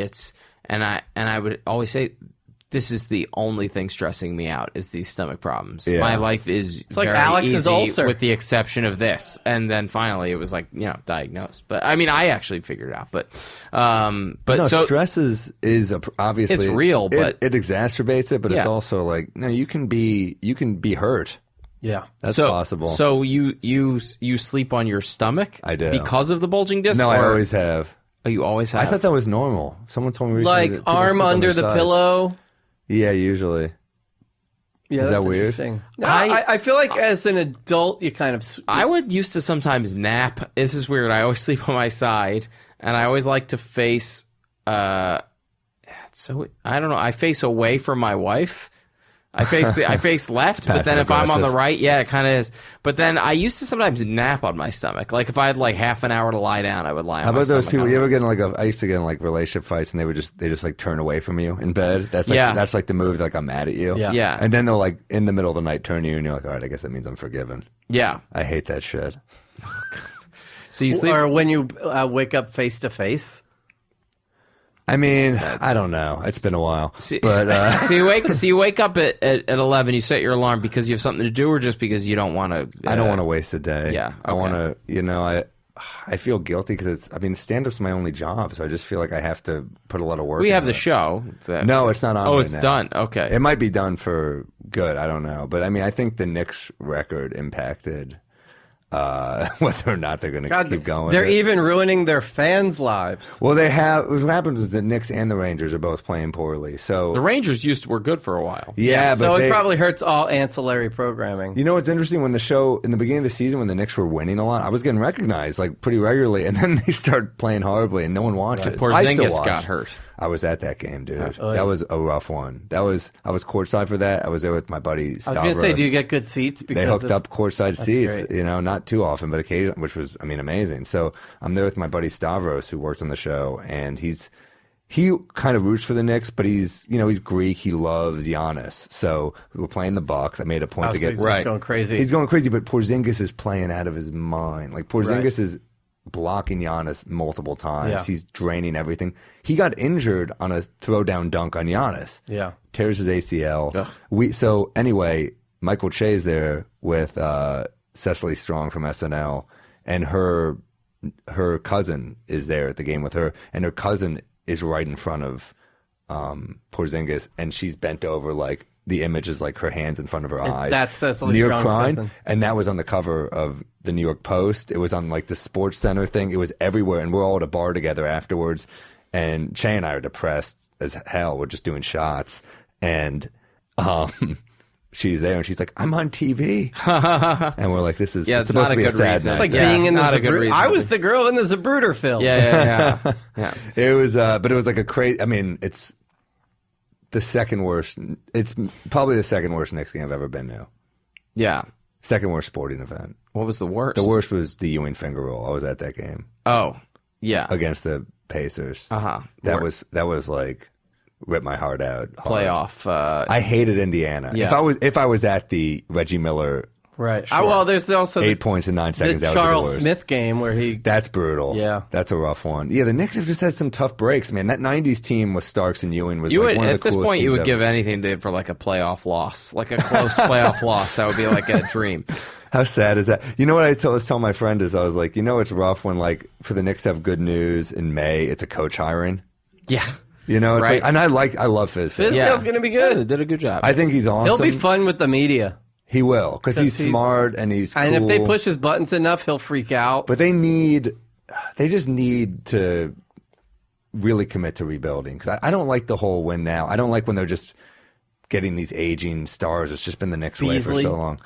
and I would always say, "This is the only thing stressing me out is these stomach problems. Yeah. My life is like very Alex's easy, ulcer. with the exception of this." And then finally, it was like diagnosed. But I mean, I actually figured it out. But No, so stress is obviously It's real, but- it exacerbates it. But Yeah. it's also like, no, you can be hurt. Yeah. That's so, possible. So you sleep on your stomach? I do. Because of the bulging disc. No, I or- always have. Oh, you always have. I thought that was normal. Someone told me recently Like that people arm sleep on under their the sides. pillow. Yeah, usually. Yeah, Is that's that weird? interesting. No, I- I feel like as an adult, you kind of. I would used to sometimes nap. This is weird. I always sleep on my side, and I always like to face. So I don't know. I face away from my wife. I face left, but then if I'm on the Passive-aggressive. right, yeah, it kind of is. But then I used to sometimes nap on my stomach. Like if I had like half an hour to lie down, I would lie on How my about those stomach. people? You ever get in I used to get in like relationship fights, and they just like turn away from you in bed. That's like Yeah. that's like the move. Like I'm mad at you. Yeah. Yeah. And then they'll like in the middle of the night turn to you, and you're like, all right, I guess that means I'm forgiven. Yeah. I hate that shit. So you sleep. Or when you wake up face to face. I mean, I don't know. It's been a while, but So you wake up at 11. You set your alarm because you have something to do, or just because you don't want to. I don't want to waste a day. Yeah, I okay. want to. I feel guilty because stand-up's my only job, so I just feel like I have to put a lot of work. We have into the it. show. No, it's not on. Oh, right it's now. done. Okay. It might be done for good. I don't know, but I mean, I think the Knicks record impacted whether or not they're going to keep going. They're with it. even ruining their fans' lives. Well, they have. What happens is the Knicks and the Rangers are both playing poorly. So The Rangers were good for a while. yeah, but So they, it probably hurts all ancillary programming. You know what's interesting? When the show, in the beginning of the season, when the Knicks were winning a lot, I was getting recognized like pretty regularly, and then they started playing horribly, and no one watches. I still Porzingis watch. got hurt. I was at that game, dude. Oh, yeah. That was a rough one. I was courtside for that. I was there with my buddy Stavros. I was going to say, do you get good seats? Because They hooked of- up courtside seats, great. you know, not too often, but occasionally, which was, amazing. So I'm there with my buddy Stavros, who worked on the show, and he kind of roots for the Knicks, but he's Greek. He loves Giannis. So we were playing the Bucks. I made a point Oh, to so get he's just going crazy. He's going crazy, but Porzingis is playing out of his mind. Like Porzingis is blocking Giannis multiple times. Yeah. He's draining everything. He got injured on a throwdown dunk on Giannis. Yeah. Tears his ACL. Ugh. So anyway, Michael Che's there with Cecily Strong from SNL, and her cousin is there at the game with her, and her cousin is right in front of Porzingis, and she's bent over like the image is like her hands in front of her eyes. That's Cecily New York Strong's crying, cousin. and that was on the cover of the New York Post. It was on like the Sports Center thing. It was everywhere, and we're all at a bar together afterwards. And Che and I are depressed as hell. We're just doing shots, and she's there, and she's like, "I'm on TV," and we're like, "This is Yeah, it's it's not supposed a to be a good sad reason. night." It's like Yeah, being in the not a good Zapruder. reason. I was the girl in the Zapruder film. Yeah. It was, but it was like a crazy. I mean, it's the second worst. It's probably the second worst Knicks game I've ever been to. Yeah. Second worst sporting event. What was the worst? The worst was the Ewing finger roll. I was at that game Oh, yeah. against the Pacers. Uh-huh. That was like ripped my heart out. hard. Playoff. I hated Indiana. Yeah. If I was at the Reggie Miller Right. Well, there's also 8 points in 9 seconds, the that would be the Charles worst. Smith game where he. That's brutal. Yeah. That's a rough one. Yeah, the Knicks have just had some tough breaks, man. That 90s team with Starks and Ewing was You like would, one of the at this coolest point, you teams would give ever. anything for like a playoff loss, like a close playoff loss. That would be like a dream. How sad is that? You know what I was telling my friend is I was like, it's rough when like for the Knicks to have good news in May, it's a coach hiring. Yeah. It's Right. like, and I love Fizdale. Fizdale's going to be Yeah, they good. did a good job. I think he's awesome. He'll be fun with the media. He will because he's 'Cause he's- smart and he's cool. And if they push his buttons enough, he'll freak out. But they just need to really commit to rebuilding because I don't like the whole win now. I don't like when they're just getting these aging stars. It's just been the Knicks way for Beasley. so long.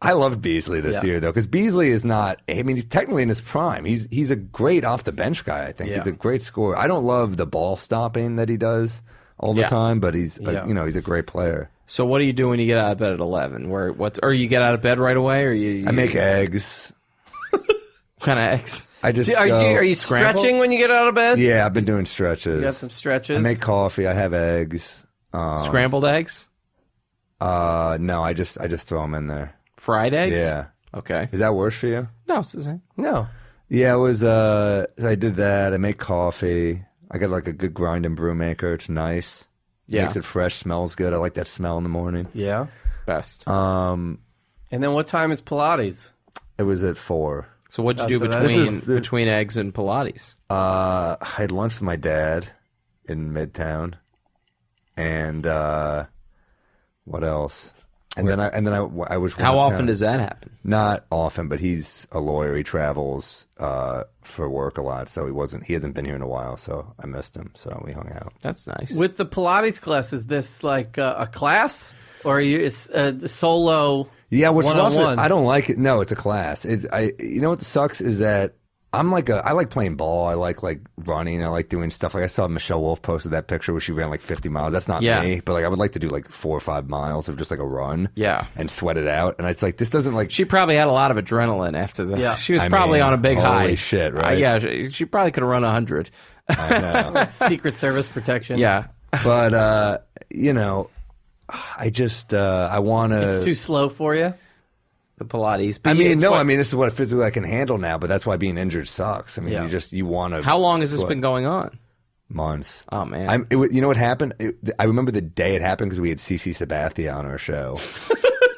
I loved Beasley this year though because Beasley is not. I mean, he's technically in his prime. He's a great off the bench guy. I think he's a great scorer. I don't love the ball stopping that he does all the time, but he's he's a great player. So what do you do when you get out of bed at 11? Or you get out of bed right away, or you I make eggs. what kind of eggs? I just Are go- you Scrambled? stretching when you get out of bed? Yeah, I've been doing stretches. You got some stretches? I make coffee. I have eggs. Scrambled eggs, No, I just throw them in there. fried eggs. Yeah. Okay. Is that worse for you? No, it's the same. No. Yeah, it was. I did that. I make coffee. I got like a good grind and brew maker. It's nice. Yeah. Makes it fresh. Smells good. I like that smell in the morning. Yeah. Best. And then what time is Pilates? It was at 4. So what'd you do so that's- between eggs and Pilates? I had lunch with my dad in Midtown, and what else? And then I was. How often does that happen? Not often, but he's a lawyer. He travels for work a lot, so he hasn't been here in a while. So I missed him. So we hung out. That's nice. With the Pilates class, is this like a class? Or it's a solo Yeah, what's rough? one-on-one? I don't like it. No, it's a class. You know what sucks is that I like playing ball. I like running. I like doing stuff. Like I saw Michelle Wolf posted that picture where she ran like 50 miles. That's not Yeah. me, but like I would like to do like 4 or 5 miles of just like a run. Yeah. and sweat it out. And it's like this doesn't like. She probably had a lot of adrenaline after the. Yeah. She was I probably mean, on a big holy high. shit, right? Yeah, she probably could have run 100. I know. Secret Service protection. Yeah. But I just I want to. It's too slow for you. The Pilates. I But mean, it's no. what- I mean, this is what physically I can handle now. But that's why being injured sucks. I mean, Yeah. you want to. How long has this been going on? Months. Oh man. You know what happened? I remember the day it happened because we had CC Sabathia on our show,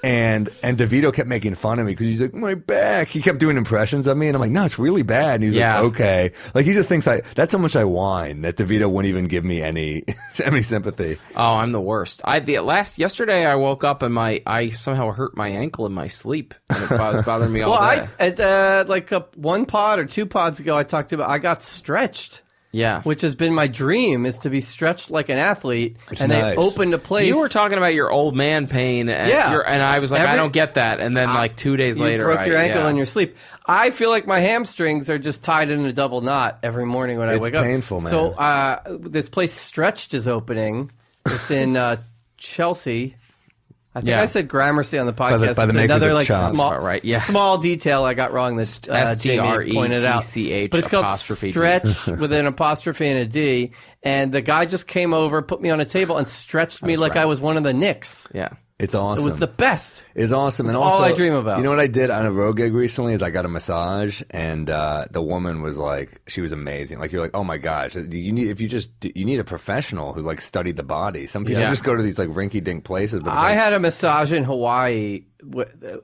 and DeVito kept making fun of me because he's like, my back. He kept doing impressions of me, and I'm like, no, it's really bad. And he's Yeah. like, okay. Like he just thinks that's how much I whine that DeVito wouldn't even give me any sympathy. Oh, I'm the worst. Yesterday I woke up and I somehow hurt my ankle in my sleep, and it was bothering me all Well, day. at one pod or 2 pods ago, I talked about I got stretched, Yeah. which has been my dream, is to be stretched like an athlete. It's and nice. they opened a place. You were talking about your old man pain, and, Yeah. and I was like, I Every- don't get that. And then like 2 days You later, broke your ankle yeah. in your sleep. I feel like my hamstrings are just tied in a double knot every morning when I It's wake up. painful, man. So this place Stretched is opening. It's in Chelsea. I think Yeah. I said Gramercy on the podcast. by the It's makers another of like Chops. small, About right, yeah. small detail I got wrong that Jamie pointed out. STRETCH But it's called apostrophe D. Stretch with an apostrophe and a D. And the guy just came over, put me on a table, and stretched me like right. I was one of the Knicks. Yeah. It's awesome. It was the best. It's awesome, and It's also all I dream about. You know what I did on a road gig recently is I got a massage, and the woman was like, she was amazing. Like you're like, oh my gosh, you need a professional who like studied the body. Some people Yeah. just go to these like rinky dink places. But it's I like, had a massage in Hawaii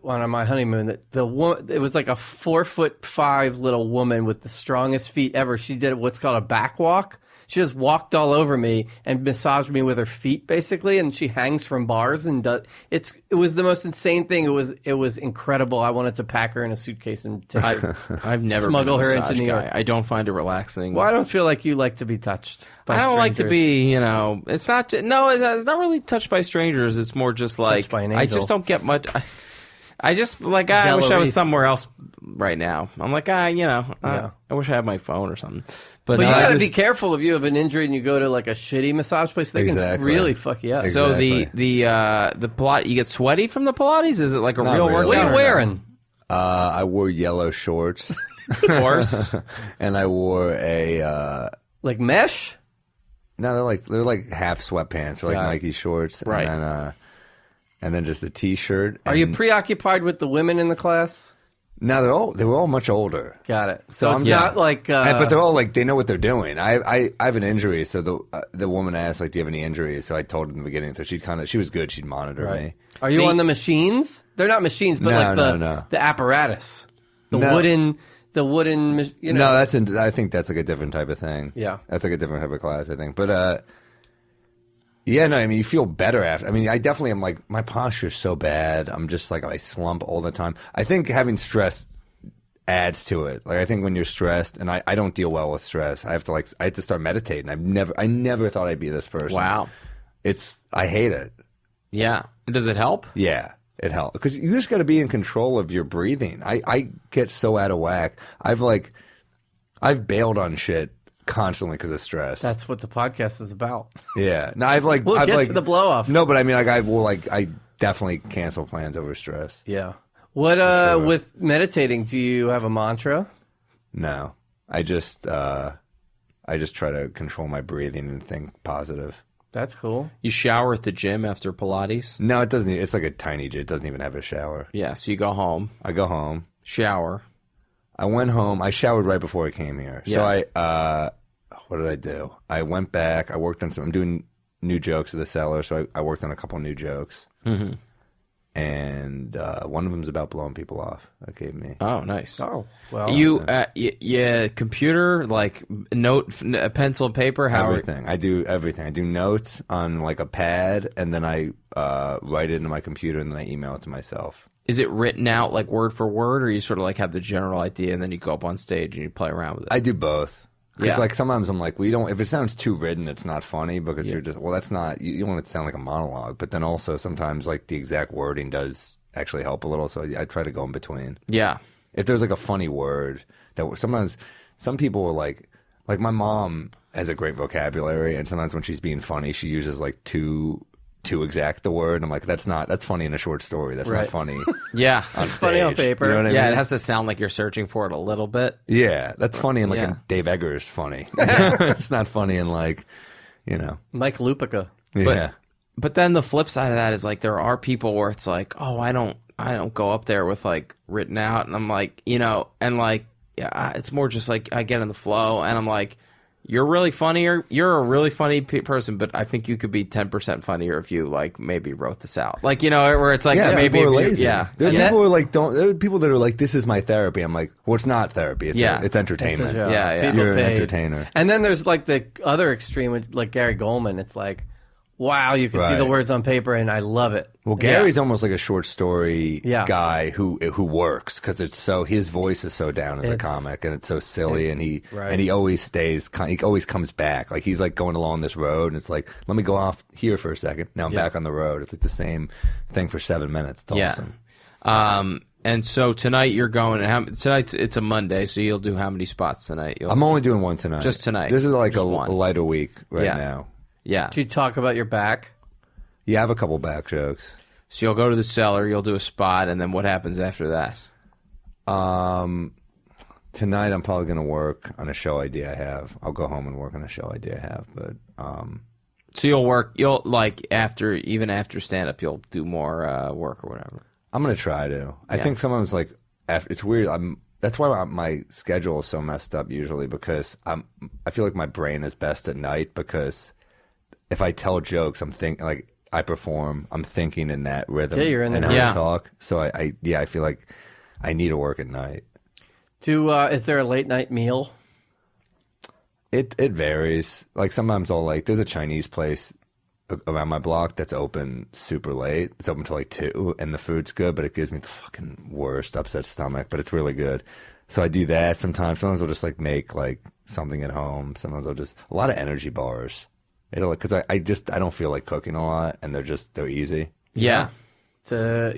on my honeymoon. It was like a 4'5" little woman with the strongest feet ever. She did what's called a back walk. She just walked all over me and massaged me with her feet, basically. And she hangs from bars and does. It was the most insane thing. It was incredible. I wanted to pack her in a suitcase and take her, I've never smuggle been a her into massage New guy. York. I don't find it relaxing. Well, I don't feel like you like to be touched. By I don't like to strangers. be, it's not. No, it's not really touched by strangers. It's more just like Touched by an I angel. just don't get much. I just like I wish I was Reese. somewhere else right now. I'm like Yeah. I wish I had my phone or something. But no, you I got to just- be careful if you have an injury and you go to like a shitty massage place. They can Exactly. really fuck you up. So Exactly. the Pilates, you get sweaty from the Pilates? Is it like a Not real really. What workout? are you wearing? I wore yellow shorts, Of course. and I wore a. Like mesh? No, they're like half sweatpants or like Got it. Nike shorts, Right. and then just a t-shirt. Are you and- preoccupied with the women in the class? No, they were all much older. Got it. So So it's I'm- not like. But they're all like they know what they're doing. I have an injury, so the woman asked like, "Do you have any injuries?" So I told her in the beginning. So she was good. She'd monitor me. Are you The- on the machines? They're not machines, but No, like no. the apparatus, the No. wooden. No, I think that's like a different type of thing. Yeah. That's like a different type of class, I think. But yeah, no, I mean you feel better after. I mean, I definitely am like my posture's so bad. I'm just like I slump all the time. I think having stress adds to it. Like I think when you're stressed, and I don't deal well with stress. I have to start meditating. I never thought I'd be this person. Wow. I hate it. Yeah. Does it help? Yeah, it helps because you just got to be in control of your breathing. I get so out of whack. I've bailed on shit constantly because of stress. That's what the podcast is about. Yeah. No, I've We'll get to the blow off. No, but I mean, I definitely cancel plans over stress. Yeah. What sure. with meditating? Do you have a mantra? No, I just try to control my breathing and think positive. That's cool. You shower at the gym after Pilates? No, it doesn't. It's like a tiny gym. It doesn't even have a shower. Yeah. So you go home, I go home. shower. I went home. I showered right before I came here. So Yeah. what did I do? I went back. I worked on I'm doing new jokes at the cellar, so I worked on a couple new jokes. Mm-hmm. And one of them is about blowing people off. That gave me. Oh, nice. Oh, well. Yeah, computer, like pencil and paper, how Everything. I do everything. I do notes on like a pad, and then I write it into my computer, and then I email it to myself. is it written out like word for word, or you sort of like have the general idea and then you go up on stage and you play around with it? I do both. Because Yeah. like sometimes I'm like, if it sounds too written, it's not funny because you're just, that's not, you want it to sound like a monologue. But then also sometimes like the exact wording does actually help a little. So I try to go in between. Yeah. If there's like a funny word that sometimes some people will like my mom has a great vocabulary, and sometimes when she's being funny, she uses like too exact the word. And I'm like, that's funny in a short story. That's Right. not funny Yeah. on funny on stage. paper. You know what I Yeah, mean? it has to sound like you're searching for it a little bit. Yeah, that's funny in like Yeah. a Dave Eggers funny. It's not funny in like, Mike Lupica. yeah. But then the flip side of that is like there are people where it's like, oh, I don't go up there with like written out, and I'm like, and like, yeah, it's more just like I get in the flow, and I'm like, you're really funnier. You're a really funny person, but I think you could be 10% funnier if you like maybe wrote this out, like where it's like Yeah, maybe people are if you- lazy. yeah, There are yeah. people who are like there are people that are like, this is my therapy. I'm like, well, it's not therapy. It's Yeah. it's entertainment. It's a job. Yeah, yeah. People You're an paid. entertainer. And then there's like the other extreme, with, like Gary Goldman. It's like, wow, you can see Right. the words on paper, and I love it. Well, Gary's almost like a short story Yeah. guy who works because his voice is so down as a It's- comic, and it's so silly, and he Right. always he always comes back. Like he's like going along this road, and it's like, let me go off here for a second. Now I'm back on the road. It's like the same thing for 7 minutes. It's Yeah. awesome. And so tonight you're going. Tonight it's a Monday, so you'll do how many spots tonight? I'm only doing one tonight. Just tonight. This is like Just a one. lighter week right Yeah. now. Yeah. Did you talk about your back? Yeah, I have a couple back jokes. So you'll go to the cellar, you'll do a spot, and then what happens after that? Tonight I'm probably going to work on a show idea I have. I'll go home and work on a show idea I have. But So you'll like even after stand up, you'll do more work or whatever. I'm going to try to. I think sometimes like it's weird. That's why my schedule is so messed up usually, because I feel like my brain is best at night, because if I tell jokes, I'm thinking like I perform, I'm thinking in that rhythm. Yeah, you're in and there. how Yeah. I talk. So I feel like I need to work at night. Is there a late night meal? It varies. Like sometimes I'll like there's a Chinese place around my block that's open super late. It's open till like 2, and the food's good, but it gives me the fucking worst upset stomach. But it's really good, so I do that sometimes. Sometimes I'll just like make like something at home. Sometimes I'll just a lot of energy bars. It'll because I don't feel like cooking a lot, and they're easy. Yeah. It's a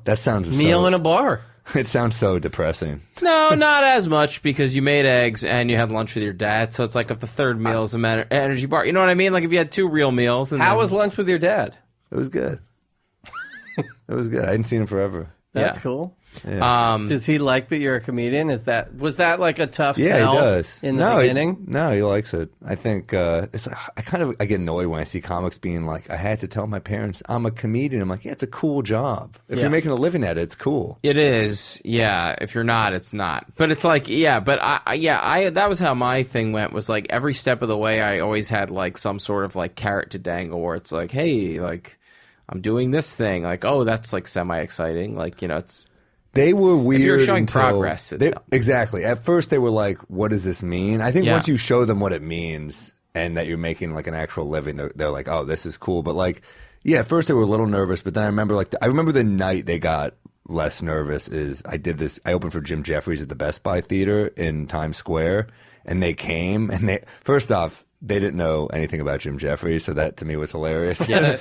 That sounds meal in a bar. It sounds so depressing. No, not as much because you made eggs and you had lunch with your dad. So it's like if the third meal is an energy bar. You know what I mean? Like if you had 2 real meals. And How was lunch with your dad? It was good. It was good. I hadn't seen him forever. That's Yeah. cool. Yeah. Does he like that you're a comedian? Was that like a tough Yeah, sell he does. in the beginning? No, he likes it. I think it's. I get annoyed when I see comics being like, "I had to tell my parents I'm a comedian." I'm like, "Yeah, it's a cool job. If Yeah. you're making a living at it, it's cool." It is, yeah. If you're not, it's not. But it's like, yeah. But I that was how my thing went. Was like every step of the way, I always had like some sort of like carrot to dangle, where it's like, hey, like I'm doing this thing. Like, oh, that's like semi exciting. Like, it's. They were weird. If you're showing until progress, exactly. At first, they were like, "What does this mean?" I think Yeah. once you show them what it means and that you're making like an actual living, they're like, "Oh, this is cool." But like, yeah, at first they were a little nervous, but then I remember the night they got less nervous is I opened for Jim Jeffries at the Best Buy Theater in Times Square, and they came and first off. They didn't know anything about Jim Jeffries, so that to me was hilarious. Yeah.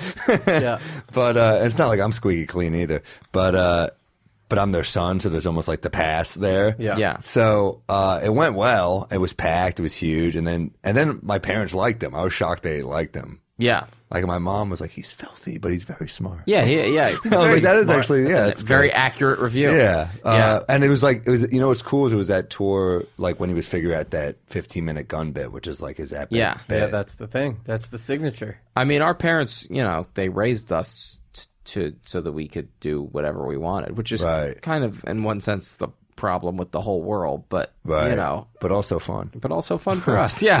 Yeah. But it's not like I'm squeaky clean either. But I'm their son, so there's almost like the past there. Yeah. Yeah. So it went well. It was packed. It was huge. And then my parents liked him. I was shocked they liked him. Yeah. Like my mom was like, "He's filthy, but he's very smart." Yeah. I was like, "That is actually That's a very accurate review. Yeah. Yeah. And it was what's cool is it was that tour like when he was figuring out that 15-minute gun bit, which is like his epic Yeah. bit. Yeah, that's the thing. That's the signature. I mean, our parents, they raised us so that we could do whatever we wanted, which is Right. kind of, in one sense, the problem with the whole world. But Right. But also fun. but also fun for us. Yeah,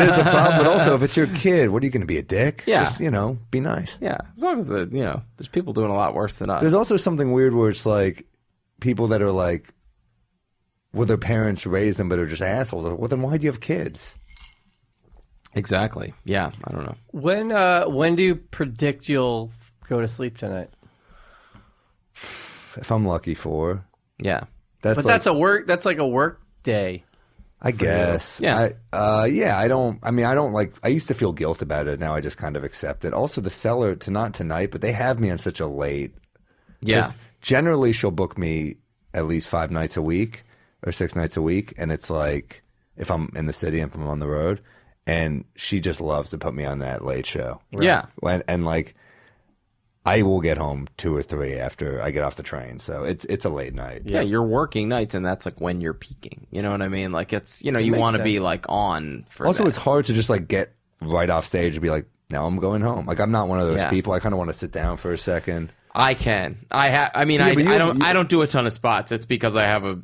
It is a problem, but also if it's your kid, what are you going to be, a dick? Yeah. Just, be nice. yeah. As long as there's people doing a lot worse than us. There's also something weird where it's like people that are like, well, their parents raised them, but are just assholes. Well, then why do you have kids? Exactly. Yeah. I don't know. When do you predict you'll go to sleep tonight? If I'm lucky, 4. Yeah. But that's like a work day. I guess. Yeah. I don't used to feel guilt about it. Now I just kind of accept it. Also, the seller, not tonight, but they have me on such a late. Yeah. 'Cause generally, she'll book me at least 5 nights a week or 6 nights a week. And it's like, if I'm in the city and if I'm on the road, and she just loves to put me on that late show. Yeah. And like, I will get home 2 or 3 after I get off the train. So it's a late night. Yeah, you're working nights, and that's like when you're peaking. You know what I mean? Like it's you makes want to be sense. like on for. Also, that. it's hard to just like get right off stage and be like, now I'm going home. Like I'm not one of those Yeah. people. I kind of want to sit down for a second. I can. I mean, Yeah, but I don't do a ton of spots. It's because I have a.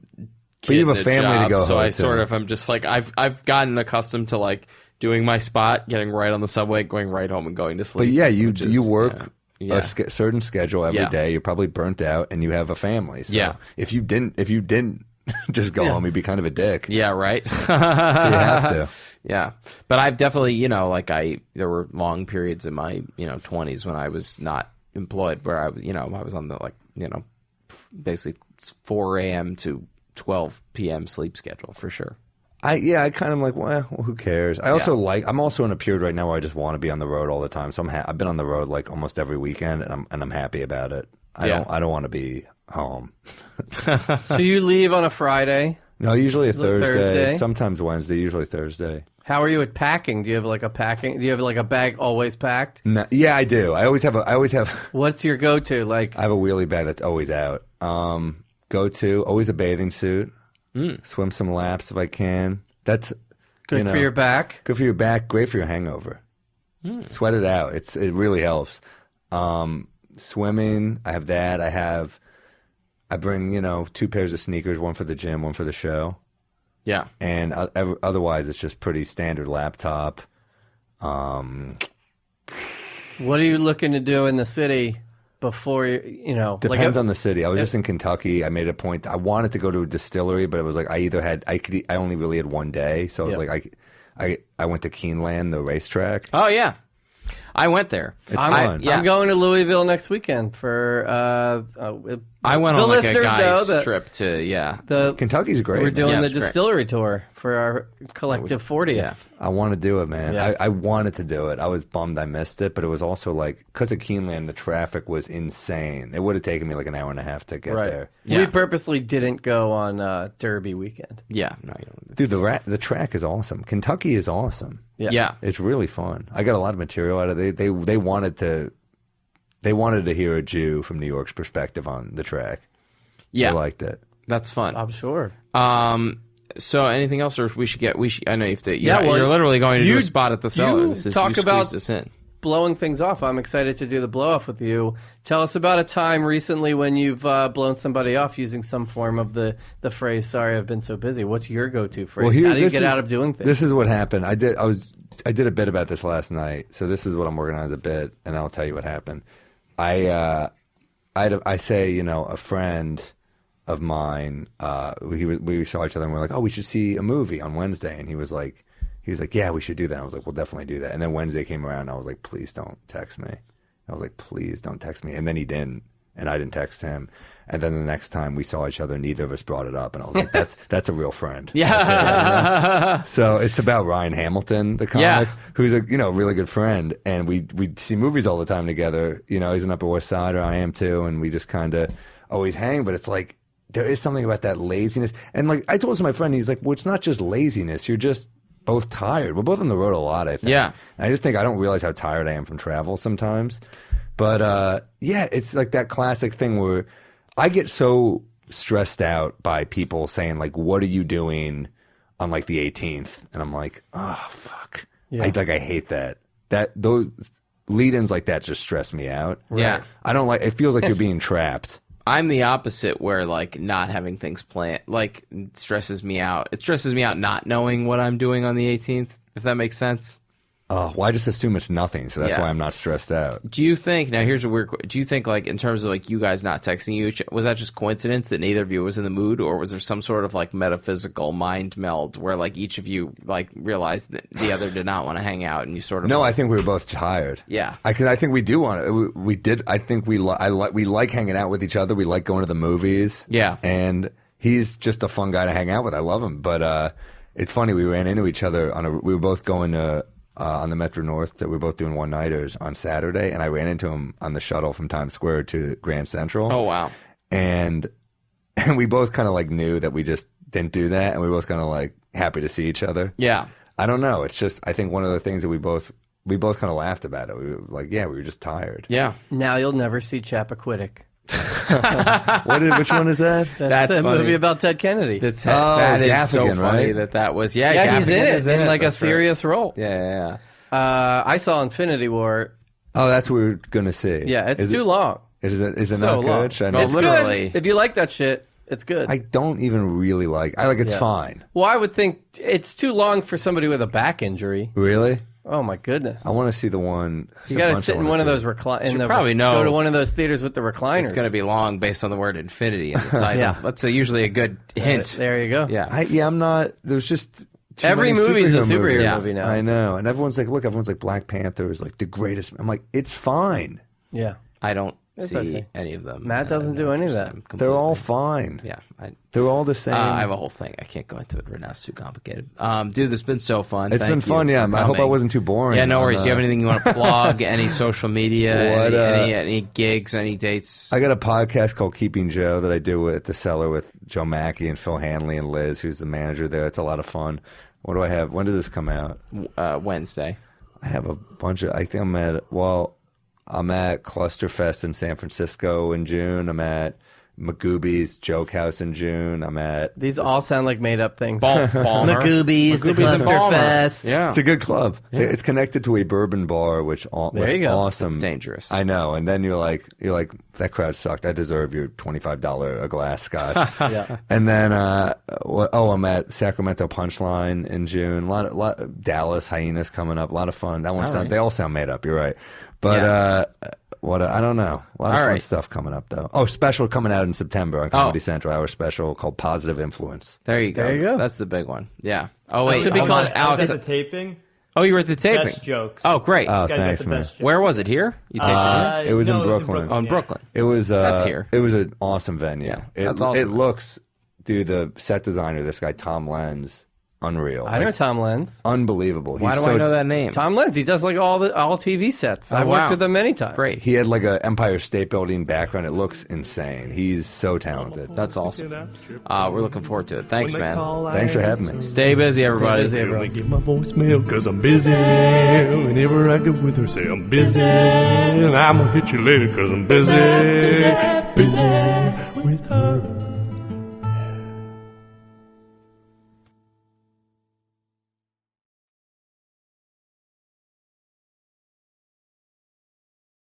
But you have a kid and family to job, go so home I to. sort of am just like I've gotten accustomed to like doing my spot, getting right on the subway, going right home, and going to sleep. But yeah, you which is, work Yeah. a certain schedule every day. Yeah. You're probably burnt out, and you have a family. So Yeah. if you didn't just go home, you'd be kind of a dick. Yeah, right. So you have to. Yeah, but I've definitely, there were long periods in my, 20s when I was not employed, where I was on the basically 4 a.m. to 12 p.m. sleep schedule for sure. I kind of like, well, who cares? I'm also in a period right now where I just want to be on the road all the time. So I've been on the road like almost every weekend, and I'm happy about it. I don't want to be home. So you leave on a Friday. No, usually a Thursday. Thursday, sometimes Wednesday, usually Thursday. How are you at packing? Do you have like do you have like a bag always packed? No, yeah, I do. I always have What's your go-to? Like, I have a wheelie bag that's always out. Go to always a bathing suit. Swim some laps if I can. That's good for your back. Good for your back. Great for your hangover. Sweat it out. It really helps. Swimming. I have that. I bring 2 pairs of sneakers. One for the gym. One for the show. Yeah. And otherwise, it's just pretty standard laptop. What are you looking to do in the city before Depends on the city. I was just in Kentucky. I made a point. I wanted to go to a distillery, but it was like I only really had one day, so I was like, I went to Keeneland, the racetrack. Oh yeah, I went there. It's fun. Yeah. I'm going to Louisville next weekend for. I went the on like a listeners know guy's that trip to the Kentucky's great. We're man. doing Yeah, the it's great. distillery tour for our collective 40th. Yeah. I want to do it, man. Yes. I wanted to do it. I was bummed I missed it, but it was also like, because of Keeneland, the traffic was insane. It would have taken me like an hour and a half to get Right. there. Yeah. We purposely didn't go on Derby weekend. Yeah, no, you don't. Dude, the track is awesome. Kentucky is awesome. Yeah. It's really fun. I got a lot of material out of it. They wanted to hear a Jew from New York's perspective on the track. Yeah, I liked it. that's fun. I'm sure. So anything else, or we should. I know you have to. Yeah, well, you're literally going to do you- a spot at the cellar. you This is talk you about- squeezed this in. Blowing things off. I'm excited to do the blow off with you. Tell us about a time recently when you've blown somebody off using some form of the phrase, "Sorry, I've been so busy." What's your go-to phrase? How do you this get is- out of doing things? This is what happened. I did a bit about this last night. So this is what I'm working on as a bit, and I'll tell you what happened. I say, a friend of mine, we saw each other and we're like, oh, we should see a movie on Wednesday. And he was like, yeah, we should do that. I was like, we'll definitely do that. And then Wednesday came around and I was like, please don't text me. I was like, please don't text me. And then he didn't, and I didn't text him. And then the next time we saw each other, neither of us brought it up. And I was like, that's a real friend. Yeah. So it's about Ryan Hamilton, the comic, who's a really good friend, and we see movies all the time together. He's an Upper West Sider, I am too, and we just kind of always hang. But it's like there is something about that laziness, and like I told my friend, he's like, well, it's not just laziness. You're just both tired. We're both on the road a lot, I think. Yeah. And I just think I don't realize how tired I am from travel sometimes. But it's like that classic thing where I get so stressed out by people saying like, what are you doing on like the 18th? And I'm like, oh fuck. Yeah. I hate that. Those lead-ins like that just stress me out. Yeah. I don't like, it feels like you're being trapped. I'm the opposite, where like not having things planned like stresses me out. It stresses me out not knowing what I'm doing on the 18th, if that makes sense. Oh, well, I just assume it's nothing, so that's Yeah. why I'm not stressed out. Do you think, now here's a weird, do you think like in terms of like you guys not texting you, was that just coincidence that neither of you was in the mood, or was there some sort of like metaphysical mind meld where like each of you like realized that the other did not want to hang out and you sort of No, like, I think we were both tired. Yeah. Because I think we do want to. We did. I think we like hanging out with each other. We like going to the movies. Yeah. And he's just a fun guy to hang out with. I love him. But it's funny. We ran into each other we were both going to on the Metro North. That we were both doing one-nighters on Saturday, and I ran into him on the shuttle from Times Square to Grand Central. Oh wow. And we both kind of like knew that we just didn't do that, and we both kind of like happy to see each other. Yeah. I don't know. It's just, I think one of the things that we both kind of laughed about it. We were like, yeah, we were just tired. Yeah. Now you'll never see Chappaquiddick. Which one is that? That's the funny. movie about Ted Kennedy. That is so Gaffigan, funny right? that was, yeah, he's in Gaffigan it is in like a that's right. serious role. Yeah. I saw Infinity War. Oh, that's what we were going to see. Yeah, it's is too long. Is it So not long. good? Should I Well, not- It's literally. good. If you like that shit, it's good. I don't even really like it's Yeah. fine. Well, I would think it's too long for somebody with a back injury. Really? Oh my goodness! I want to see the one. You got to sit in one of those recliners. probably know. Go to one of those theaters with the recliners. It's going to be long based on the word infinity in the title. Yeah. That's usually a good hint. There you go. Yeah. I'm not. There's just too Every many movie is a superhero superhero movies. Yeah. movie now. I know, and everyone's like Black Panther is like the greatest. I'm like, it's fine. Yeah. I don't It's see okay. any of them. Matt doesn't do any of that. I'm They're all completely- fine. Yeah. They're all the same. I have a whole thing. I can't go into it right now. It's too complicated. Dude, this has been so fun. It's Thank been you fun, yeah. for I hope I coming. wasn't too boring. Yeah, no on, worries. Do you have anything you want to plug? Any social media? What, any gigs? Any dates? I got a podcast called Keeping Joe that I do at the Cellar with Joe Mackey and Phil Hanley and Liz, who's the manager there. It's a lot of fun. What do I have? When does this come out? Wednesday. I have a bunch of. I think I'm at Clusterfest in San Francisco in June. I'm at Magooby's Joke House in June. I'm at. These all sound like made up things. Balmer. Magooby's, the Magooby's and Balmer. Clusterfest. Yeah. It's a good club. It's connected to a bourbon bar, which There you go. awesome. It's dangerous. I know. And then you're like that crowd sucked. I deserve your $25 a glass scotch. Yeah. And then I'm at Sacramento Punchline in June. A lot Dallas Hyenas coming up. A lot of fun. That one All right. they all sound made up. You're right. But I don't know. A lot of fun stuff coming up though. Oh, special coming out in September on Comedy Central. Our special called Positive Influence. There you go. There you go. That's the big one. Yeah. Oh wait, should be hold called on, Alex. Was at the taping. Oh, you were at the taping. Best jokes. Oh, great. Oh, This guy's got thanks, the man. best jokes. Where was it? Here? You taped it here? It was in no, Brooklyn. Oh, in yeah. Brooklyn. It was. That's here. It was an awesome venue. Yeah, it, that's awesome. It looks, dude. The set designer, this guy Tom Lenz, unreal. I know Tom Lenz. Unbelievable. Why do I know that name? Tom Lenz. He does like all TV sets. I've wow. worked with him many times. Great. He had like a Empire State Building background. It looks insane. He's so talented. That's awesome. We're looking forward to it. Thanks, man. Thanks for having me. Stay busy, everybody. Stay busy, everyone. Get my voicemail cause I'm busy. Whenever I get with her, say I'm busy. And I'm gonna hit you later cause I'm busy. Busy with her.